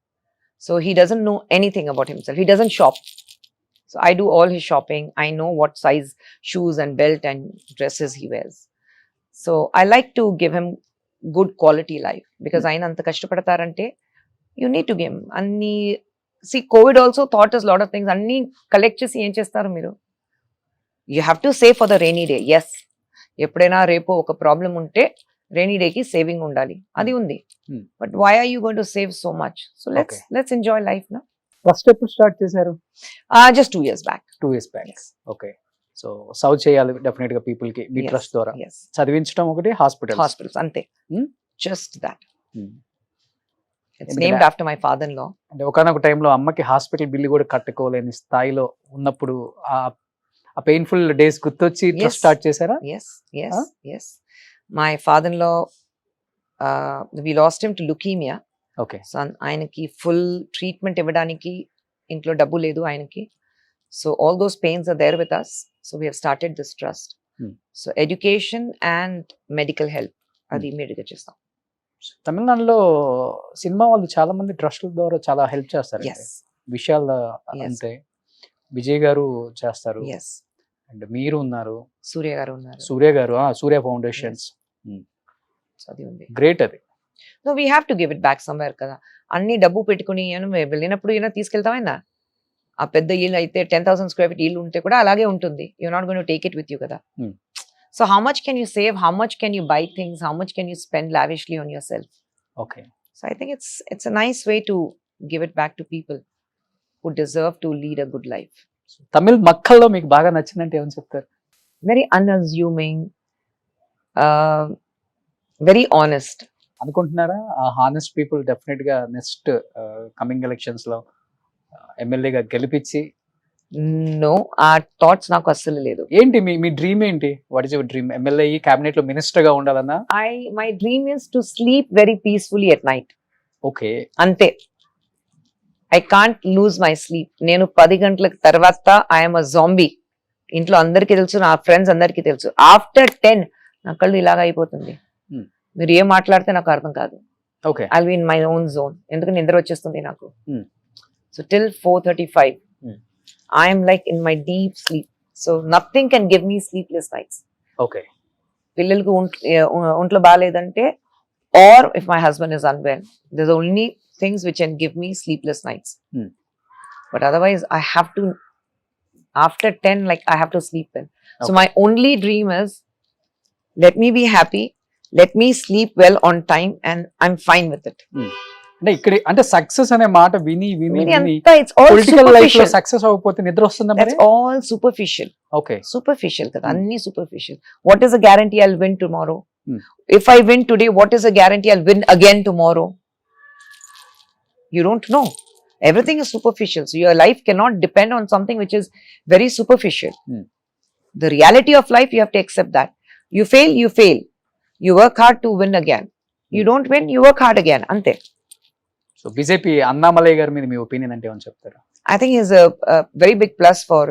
So he doesn't know anything about himself, he doesn't shop. So I do all his shopping. I know what size shoes and belt and dresses he wears. So I like to give him good quality life because ఆయన అంత కష్టపడతారంటే you need to give him అన్ని. See, COVID also taught us a lot of things. అన్ని collect చేసి ఏం చేస్తారు మీరు? You have to save for the rainy day. Yes. ఎప్పుడైనా రేపు ఒక ప్రాబ్లం ఉంటే rainy day కి సేవింగ్ ఉండాలి, అది ఉంది. But why are you going to save so much? So let's enjoy life now. First ఎప్పుడు స్టార్ట్ చేశారు? Just 2 years back. 2 years back. Okay. So serve చేయాలి డెఫినెట్ గా పీపుల్ కి మీ Yes, ట్రస్ట్ ద్వారా. yes. చదివించడం ఒకటి, hospital. Hospitals, ante. Just that. It's ఎందుకంటే named after my father-in-law. అంటే ఒకనొక టైంలో అమ్మకి హాస్పిటల్ బిల్లు కూడా కట్టుకోలేని స్థాయిలో ఉన్నప్పుడు ఆ పెయిన్ఫుల్ డేస్ గుర్తొచ్చి Yes. స్టార్ట్ చేశారా? Yes, yes, Huh? yes. My father-in-law, we lost him to leukemia. Okay. So ఆయనకి ఫుల్ ట్రీట్మెంట్ ఇవ్వడానికి ఇంట్లో డబ్బు లేదు ఆయనకి. So all those pains are there with us. So we have started this trust. So education and medical help అది immediate గా చేస్తాం. తమిళనాడులో సినిమా వాళ్ళు చాలా మంది ట్రస్ట్ల ద్వారా చాలా హెల్ప్ చేస్తారు. ఎస్ విషయాలు Yes. అంతే. విజయ్ గారు చేస్తారు, ఎస్ అండ్ మీరు ఉన్నారు, సూర్య గారు ఉన్నారు. సూర్య గారు, సూర్య ఫౌండేషన్స్. సో అది ఉంది. గ్రేట్ అది. So we have to give it back somewhere కదా. అన్ని డబ్బు పెట్టుకుని వెళ్ళినప్పుడు ఏమైనా తీసుకెళ్తామైనా, ఆ పెద్ద ఇల్లు అయితే 10,000 square feet ఇల్లు ఉంటే కూడా అలాగే ఉంటుంది. You not going to take it with you కదా. So how much can you save, how much can you buy things, how much can you spend lavishly on yourself. Okay. So I think it's a nice way to give it back to people who deserve to lead a good life. Tamil మక్కల్లో మీకు బాగా నచ్చిందంటే ఏమని చెప్తారు? Very unassuming, very honest. అనుకుంటున్నారా ఆ honest people definite గా next coming elections లో ఎమ్మెల్యేగా గెలిపించి? నో, ఆ థాట్స్ నాకు అస్సలు లేదు. ఏంటి మీ డ్రీమ్ ఏంటి? What is your dream? MLA cabinet లో మినిస్టర్ గా ఉండాలన్నా? My dream is to sleep very peacefully at night. Okay. అంతే. I can't lose my sleep. నేను 10 గంటల తర్వాత ఐఎమ్ అ జాంబీ. ఇంట్లో అందరికీ తెలుసు, నా ఫ్రెండ్స్ అందరికీ తెలుసు. ఆఫ్టర్ 10 నా కళ్ళు ఇలాగ అయిపోతుంది. మీరు ఏం మాట్లాడితే నాకు అర్థం కాదు. Okay. I will be in my own zone. ఎందుకు నిద్ర వచ్చేస్తుంది నాకు. So till 4:35 I'm like in my deep sleep. So nothing can give me sleepless nights. Okay. పిల్లలకి ఒంట్లో బాగాలేదంటే, or if my husband is unwell, this only things which can give me sleepless nights. But otherwise I have to, after 10, like I have to sleep in. So my only dream is, let me be happy, let me sleep well on time, and I'm fine with it. అంటే ఇక్కడ అంటే success అనే మాట విని It's all political life లో superficial. Success అవ్వకపోతే నిద్ర వస్తుందా మరి? That's all superficial. Okay. Superficial kada, anni superficial. What is a guarantee I'll win tomorrow? If I win today, what is a guarantee I'll win again tomorrow? You don't know. Everything is superficial. So your life cannot depend on something which is very superficial. The reality of life, you have to accept that. You fail, you fail. You work hard to win again. You don't win, you work hard again. Ante. So BJP Annamalai గారి మీద మీ opinion అంటే ఏమని చెప్తారు? I think he's a very big plus for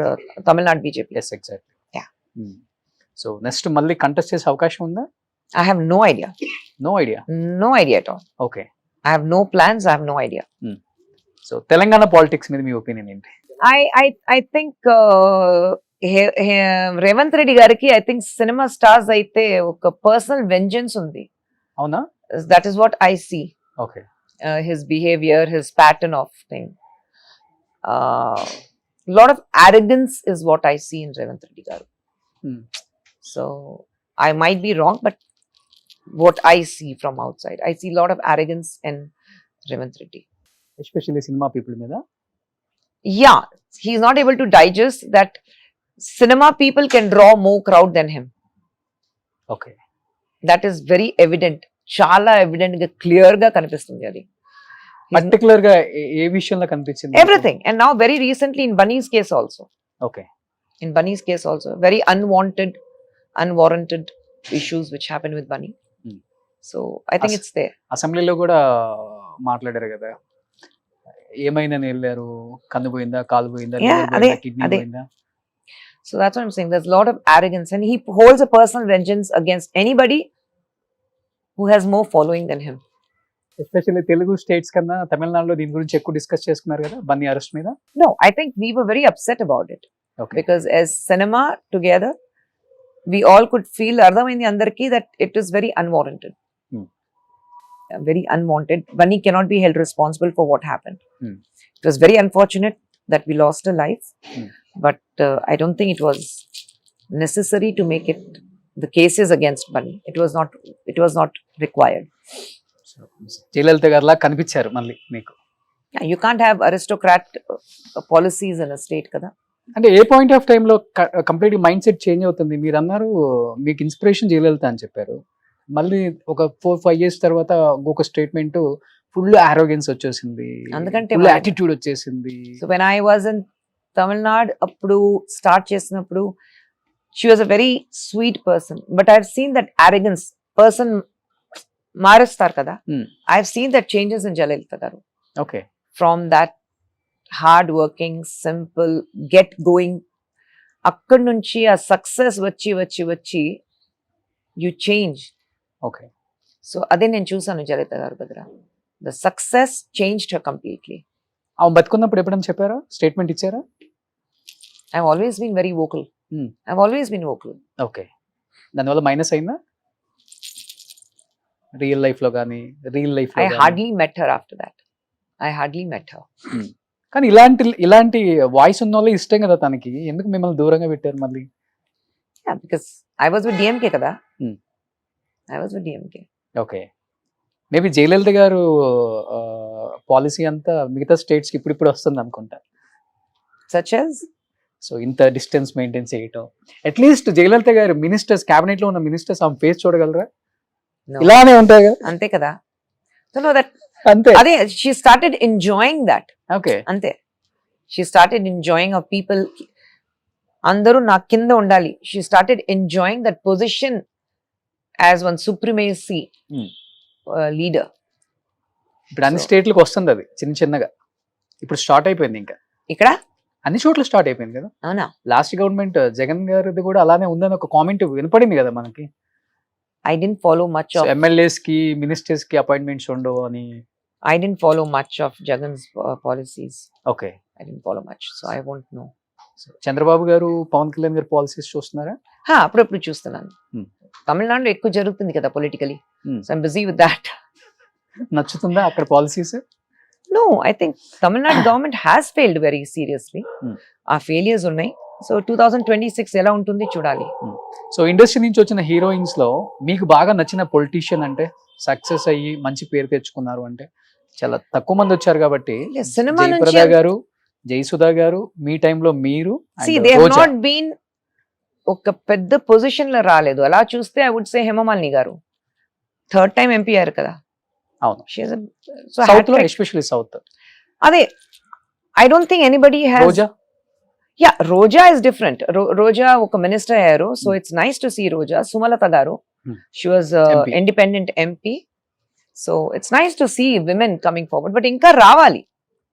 Tamil Nadu BJP. Yes, exactly. Yeah. So next మళ్ళీ contest చేసే అవకాశం ఉందా? I have no idea. No idea. No idea at all. Okay. I have no plans. I have no idea. So Telangana politics మీద మీ opinion ఏంటి? I think Revanth Reddy గారికి, I think cinema stars అయితే ఒక పర్సనల్ వెంజెన్స్ ఉంది. అవునా? That is what I see. Okay. His behavior, his pattern of thing. Lot of arrogance is what I see in Revanth Reddy garu. So I might be wrong, but what I see from outside, I see a lot of arrogance in Revanth Reddy. Especially cinema people మీద? Yeah, he's not able to digest that cinema people can draw more crowd than him. Okay. That is very evident. చాలా evident గా clear గా కనిపిస్తుంది అది. Particular గా ఏ విషయంలో కనిపించింది? Everything. And now very recently in Bunny's case also. Okay. In Bunny's case also, very unwarranted issues which happened with Bunny. So I think it's there. అసెంబ్లీలో కూడా మాట్లాడారు కదా, ఏమైనా వెళ్ళారు, కన్ను పోయిందా, కాలు పోయిందా, Yeah, liver పోయిందా, అదే, కిడ్నీ అదే. పోయిందా? So that's what I'm saying. There's a lot of arrogance, and he holds a personal vengeance against anybody who has more following than him. Especially Telugu states కన్నా తమిళనాడులో దీని గురించి ఎక్కువ డిస్కస్ చేసుకున్నారు కదా బన్నీ అరెస్ట్ మీద. No, I think we were very upset about it okay, because as cinema together, we all could feel Ardhamaindi Andarki that it is very unwarranted. Hmm. Very unwanted. Bunny cannot be held responsible for what happened. Hmm. It was very unfortunate that we lost a life, Hmm. but I don't think it was necessary to make it the cases against Bunny. It was not required. Jayalalithaa గారిలా కనిపించారు మళ్ళీ మీకు. Yeah, you can't have aristocrat policies in a state, kada. అంటే ఏ point of time లో complete mind set change అవుతుంది? మీరు అన్నారు మీకు ఇన్స్పిరేషన్ జయలలిత అని చెప్పారు, మళ్ళీ ఒక 4-5 years తర్వాత ఇంకొక స్టేట్మెంట్ ఫుల్ ఆరోగెన్స్ వచ్చేసింది, అందుకంటే ఫుల్ మరి- యాటిట్యూడ్ వచ్చేసింది. So when I was in Tamil Nadu, appudu start chesinappudu, she was a very sweet person, but I've seen that arrogance person మారుస్తారు కదా. Hmm. I've seen that changes in Jayalalitha garu. Okay, From that hard working, simple, get going, అక్కడి నుంచి ఆ success వచ్చి you change. Okay. So అదే నేను చూసాను జయలలిత గారు దగ్గర. The success changed her completely. ఆమె బతుకున్నప్పుడు ఎప్పుడైనా చెప్పారా, స్టేట్మెంట్ ఇచ్చారా? I've always been very vocal. Hmm. I've always been vocal. Okay, దానివల్ల మైనస్ అయిందా రియల్ లైఫ్ లో కానీ real life I hardly met her after that. I hardly met her. కానీ ఇలాంటి వాయిస్ ఉన్న వాళ్ళే ఇష్టం కదా తనకి, ఎందుకు మిమ్మల్ని దూరంగా పెట్టారు మళ్ళీ? Yeah, because I was with DMK kada. Hmm. I was with DMK. Okay, maybe Jayalalithaa garu policy అంతా మిగతా స్టేట్స్ కి ఇప్పుడు వస్తుంది అనుకుంటా. Such as? సో ఇంత డిస్టెన్స్ మెయింటైన్ చేయటం, అట్లీస్ట్ జయలలిత గారు మినిస్టర్స్, క్యాబినెట్ లో ఉన్న మినిస్టర్స్ ఆమె ఫేస్ చూడగలరా? No. ఇలానే ఉంటాయి కదా. అంతే కదా. So no, that అంతే. అదే she started enjoying that. Okay, అంతే. She started enjoying of people. అందరూ నా కింద ఉండాలి. She started enjoying that position as one supremacy Hmm. leader. ఇప్పుడు అన్ని So- స్టేట్లకు వస్తుంది అది చిన్నగా, ఇప్పుడు స్టార్ట్ అయిపోయింది, ఇంకా ఇక్కడ అన్ని చోట్ల స్టార్ట్ అయిపోయింది కదా. అవునా? లాస్ట్ గవర్నమెంట్ జగన్ గారిది కూడా అలానే ఉందని ఒక కామెంట్ వినపడింది కదా మనకి. I didn't follow much of MLAs కి మినిస్టర్స్ కి అపాయింట్మెంట్స్ ఉండవు అని. I didn't follow much of Jagan's policies. Okay, I didn't follow much, so I won't know. Chandrababu గారు, పవన్ కళ్యాణ్ గారు పాలసీస్ చూస్తున్నారా? అప్పుడప్పుడు చూస్తున్నాను. Hmm. తమిళనాడులో ఎక్కువ జరుగుతుంది కదా politically. Hmm. So I'm busy with that. నచ్చుతుందా అక్కడ policies? No, I think Tamil Nadu government has failed very seriously. Hmm. ఆ ఫెయిలియర్స్ ఉన్నాయి. సో 2026 ఎలా ఉంటుంది చూడాలి. సో ఇండస్ట్రీ నుంచి వచ్చిన హీరోయిన్స్ లో మీకు బాగా నచ్చిన పొలిటీషియన్ అంటే, సక్సెస్ అయ్యి మంచి పేరు తెచ్చుకున్నారు అంటే, చాలా తక్కువ మంది వచ్చారు కాబట్టి, Yes, cinema జయప్రద నుంచి- గారు, జయసుధా గారు, మీ టైంలో మీరు, and See, they have Roja. not been ఒక పెద్ద పొజిషన్ లో రాలేదు. అలా చూస్తే ఐ వుడ్ సే హేమమాలిని గారు 3rd time ఎంపీ అయ్యారు కదా. అవును, She is so సౌత్ లో, ఎస్పెషల్లీ సౌత్. అదే I don't think anybody has. Roja, yeah, Roja is different. Roja ఒక మినిస్టర్ అయ్యారు. So it's nice to see Roja. Sumalatha garu, she was MP. Independent MP. So it's nice to see women coming forward. But ఇంకా రావాలి.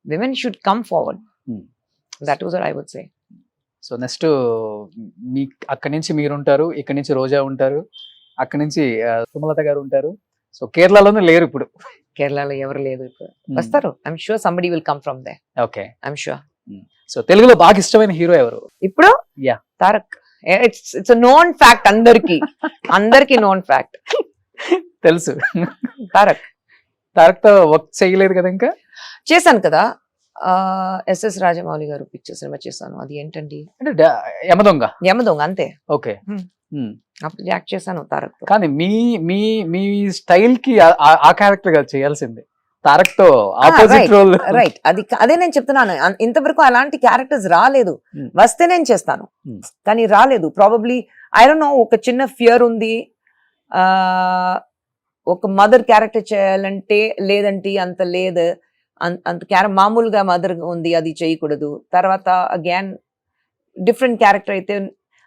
Women should come forward. That was what I would say. So next మీ అక్కడి నుంచి మీరు ఉంటారు, ఇక్కడి నుంచి రోజా ఉంటారు, అక్కడి నుంచి సుమలత గారు ఉంటారు. సో కేరళలోనే లేరు ఇప్పుడు. కేరళలో ఎవరు లేదు ఇప్పుడు. వస్తారు. I'm sure somebody will come from they. Okay, I'm sure. So తెలుగులో బాగా ఇష్టమైన హీరో ఎవరు? ఇప్పుడు Yeah. Tarak. It's known fact. అందరికి నోన్ ఫ్యాక్ట్. తెలుసు. తారక్ తారక్ తో వర్క్ చేయలేదు కదా ఇంకా? చేశాను కదా. ఎస్ఎస్ రాజమౌళి గారు పిక్చర్ సినిమా చేశాను. అది ఏంటండి, అంటే యమదొంగ. యమదొంగ. అంతే. ఓకే. అప్పుడు యాక్ట్ చేశాను తారక్ తో. కానీ మీ మీ మీ స్టైల్ కి ఆ క్యారెక్టర్ గా చేయాల్సింది. తారక్ తో ఆపోజిట్ రోల్. రైట్. అదే నేను చెప్తున్నాను. ఇంతవరకు అలాంటి క్యారెక్టర్స్ రాలేదు. వస్తే నేను చేస్తాను, కానీ రాలేదు. ప్రాబబ్లీ ఐ డోంట్ నో, ఒక చిన్న ఫియర్ ఉంది. ఒక మదర్ క్యారెక్టర్ చేయాలంటే లేదంటే అంత లేదు. అంత మామూలుగా మదర్ ఉంది, అది చేయకూడదు. తర్వాత అగైన్ డిఫరెంట్ క్యారెక్టర్ అయితే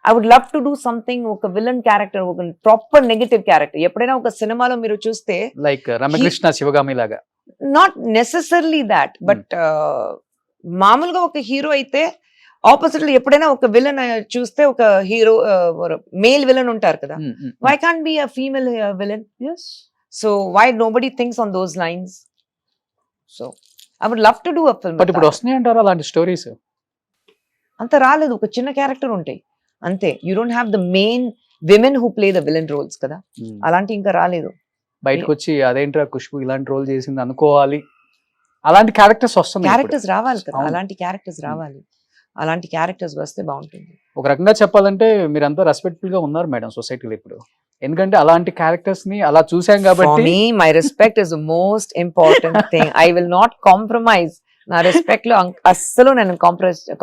I would love to do something, ఒక విలన్ క్యారెక్టర్, ఒక ప్రాపర్ నెగటివ్ క్యారెక్టర్. ఎప్పుడైనా ఒక సినిమాలో మీరు చూస్తే లైక్ రమకృష్ణ శివగామి లాగా. నాట్ నెసెసర్లీ దాట్ బట్ మామూలుగా ఒక హీరో అయితే ఆపోజిట్ లో ఎప్పుడైనా ఒక విలన్ చూస్తే ఒక హీరో మేల్ విలన్ ఉంటారు కదా, why can't be a female villain? So why nobody thinks on those lines? So I would love to do a film. But ఇప్పుడు వస్తున్నాయి అంటారా అలాంటి స్టోరీస్? అంత రాలేదు, ఒక చిన్న క్యారెక్టర్ ఉంటాయి అంతే. You don't have the main women who play the villain roles కదా, అలాంటి ఇంకా రాలేదు. బయటకు వచ్చి అదేంట్రా ఖుష్బు ఇలాంటి రోల్ చేసింది అనుకోవాలి, అలాంటి క్యారెక్టర్స్ వస్తున్నాయి. క్యారెక్టర్స్ రావాలి కదా, అవును. అలాంటి క్యారెక్టర్స్ రావాలి. అలాంటి క్యారెక్టర్స్ వస్తే బాగుంటుంది. ఒక రకంగా చెప్పాలంటే మీరంతా రెస్పెక్ట్ఫుల్ గా ఉన్నారు మేడం సొసైటీలో ఇప్పుడు, ఎందుకంటే అలాంటి క్యారెక్టర్స్ ని అలా చూసాం For కాబట్టి. me, my respect is the most important thing. I will not compromise. నా రెస్పెక్ట్ లో అస్సలు నేను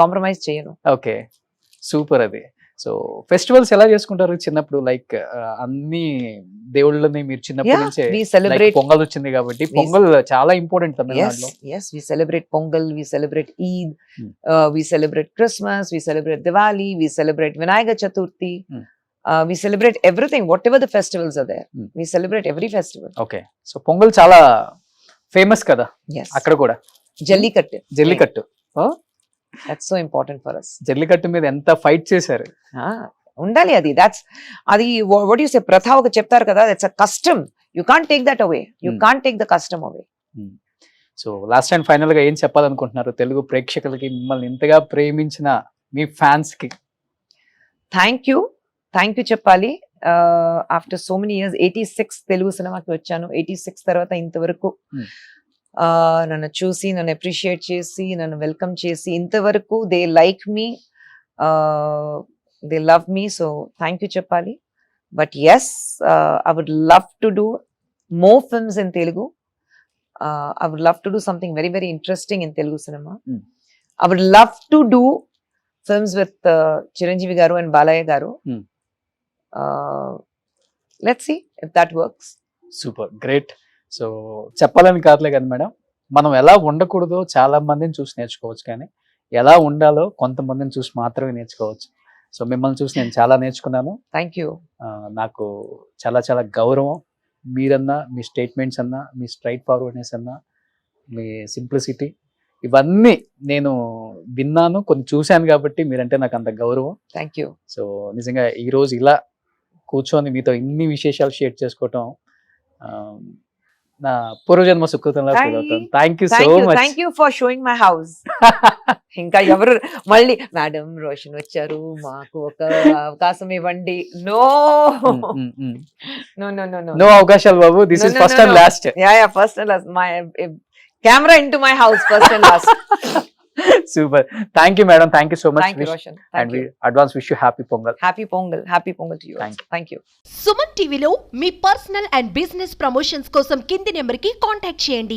కాంప్రమైజ్ చేయను. Okay, super. అది సో ఫెస్టివల్స్ ఎలా చేసుకుంటారు చిన్నప్పుడు? లైక్ అన్ని దేవుళ్ళని మీరు చిన్నప్పటి Yeah, నుంచే we like celebrate. పొంగల్ వచ్చింది కాబట్టి, పొంగల్ చాలా ఇంపార్టెంట్ Yes, తమిళనాడులో. yes, we celebrate Pongal, we celebrate Eid, Hmm. we celebrate Christmas, we celebrate Diwali, we celebrate Vinayaka Chaturthi, Hmm. we celebrate everything, whatever the festivals are there. Hmm. We celebrate every festival. Okay, so pongal చాలా famous కదా Yes. అక్కడ కూడా. Jallikattu. Jallikattu, That's so important for us. Jallikattu మీద ఎంత fight చేశారు. ఉండాలి అది. అది what do you say, ప్రథ ఒక చెప్తారు కదా, that's a custom. You can't take that away, you Hmm. Can't take the custom away. So last and final గా ఏం చెప్పాలనుకుంటున్నారు తెలుగు ప్రేక్షకులకి, మిమ్మల్ని ఇంతగా ప్రేమించిన మీ ఫ్యాన్స్ కి? థ్యాంక్ యూ చెప్పాలి. After so many years 86 Telugu సినిమాకి వచ్చాను. 86 తర్వాత ఇంతవరకు Hmm. నన్ను చూసి, నన్ను అప్రిషియేట్ చేసి, నన్ను వెల్కమ్ చేసి, ఇంతవరకు they like me, they love me. So thank you చెప్పాలి. But yes, I would love to do more films in Telugu. I would love to do something very, very interesting in Telugu cinema. Hmm. I would love to do films with Chiranjeevi Garu and Balaya Garu. Hmm. Let's see if that works. Super, great. So చెప్పాలని కాదులే కదా madam, మనం ఎలా ఉండకూడదో చాలా మందిని చూసి నేర్చుకోవచ్చు, కానీ ఎలా ఉండాలో కొంతమందిని చూసి మాత్రమే నేర్చుకోవచ్చు. సో మిమ్మల్ని చూసి నేను చాలా నేర్చుకున్నాను. Thank you. నాకు చాలా చాలా గౌరవం. మీరన్నా, మీ స్టేట్మెంట్స్ అన్నా, మీ స్ట్రైట్ ఫార్వర్డ్నెస్ అన్నా, మీ సింప్లిసిటీ, ఇవన్నీ నేను విన్నాను, కొన్ని చూశాను కాబట్టి మీరంటే నాకు అంత గౌరవం. Thank you. సో నిజంగా ఈరోజు ఇలా కూర్చొని మీతో ఇన్ని విశేషాలు షేర్ చేసుకోవటం నా పూర్వజన్మ సుకృతంలా ఫీల్ అవుతాను. Thank you so much. Thank you for showing my house. ఇంకా ఎవరు మళ్ళీ మేడం రోషన్ వచ్చారు, మాకు ఒక అవకాశం ఇవ్వండి. No no no no no no అవకాశాలు బాబు, this is first and last. Yeah first and last. My camera into my house, first and last. Super, thank you madam, thank you so much. Thank you, Roshan. And Thank you. Advance wish you happy Pongal. Happy Pongal to you. Thank you. Suman టీవీలో మీ personal and business promotions కోసం కింది నెంబర్కి contact చేయండి.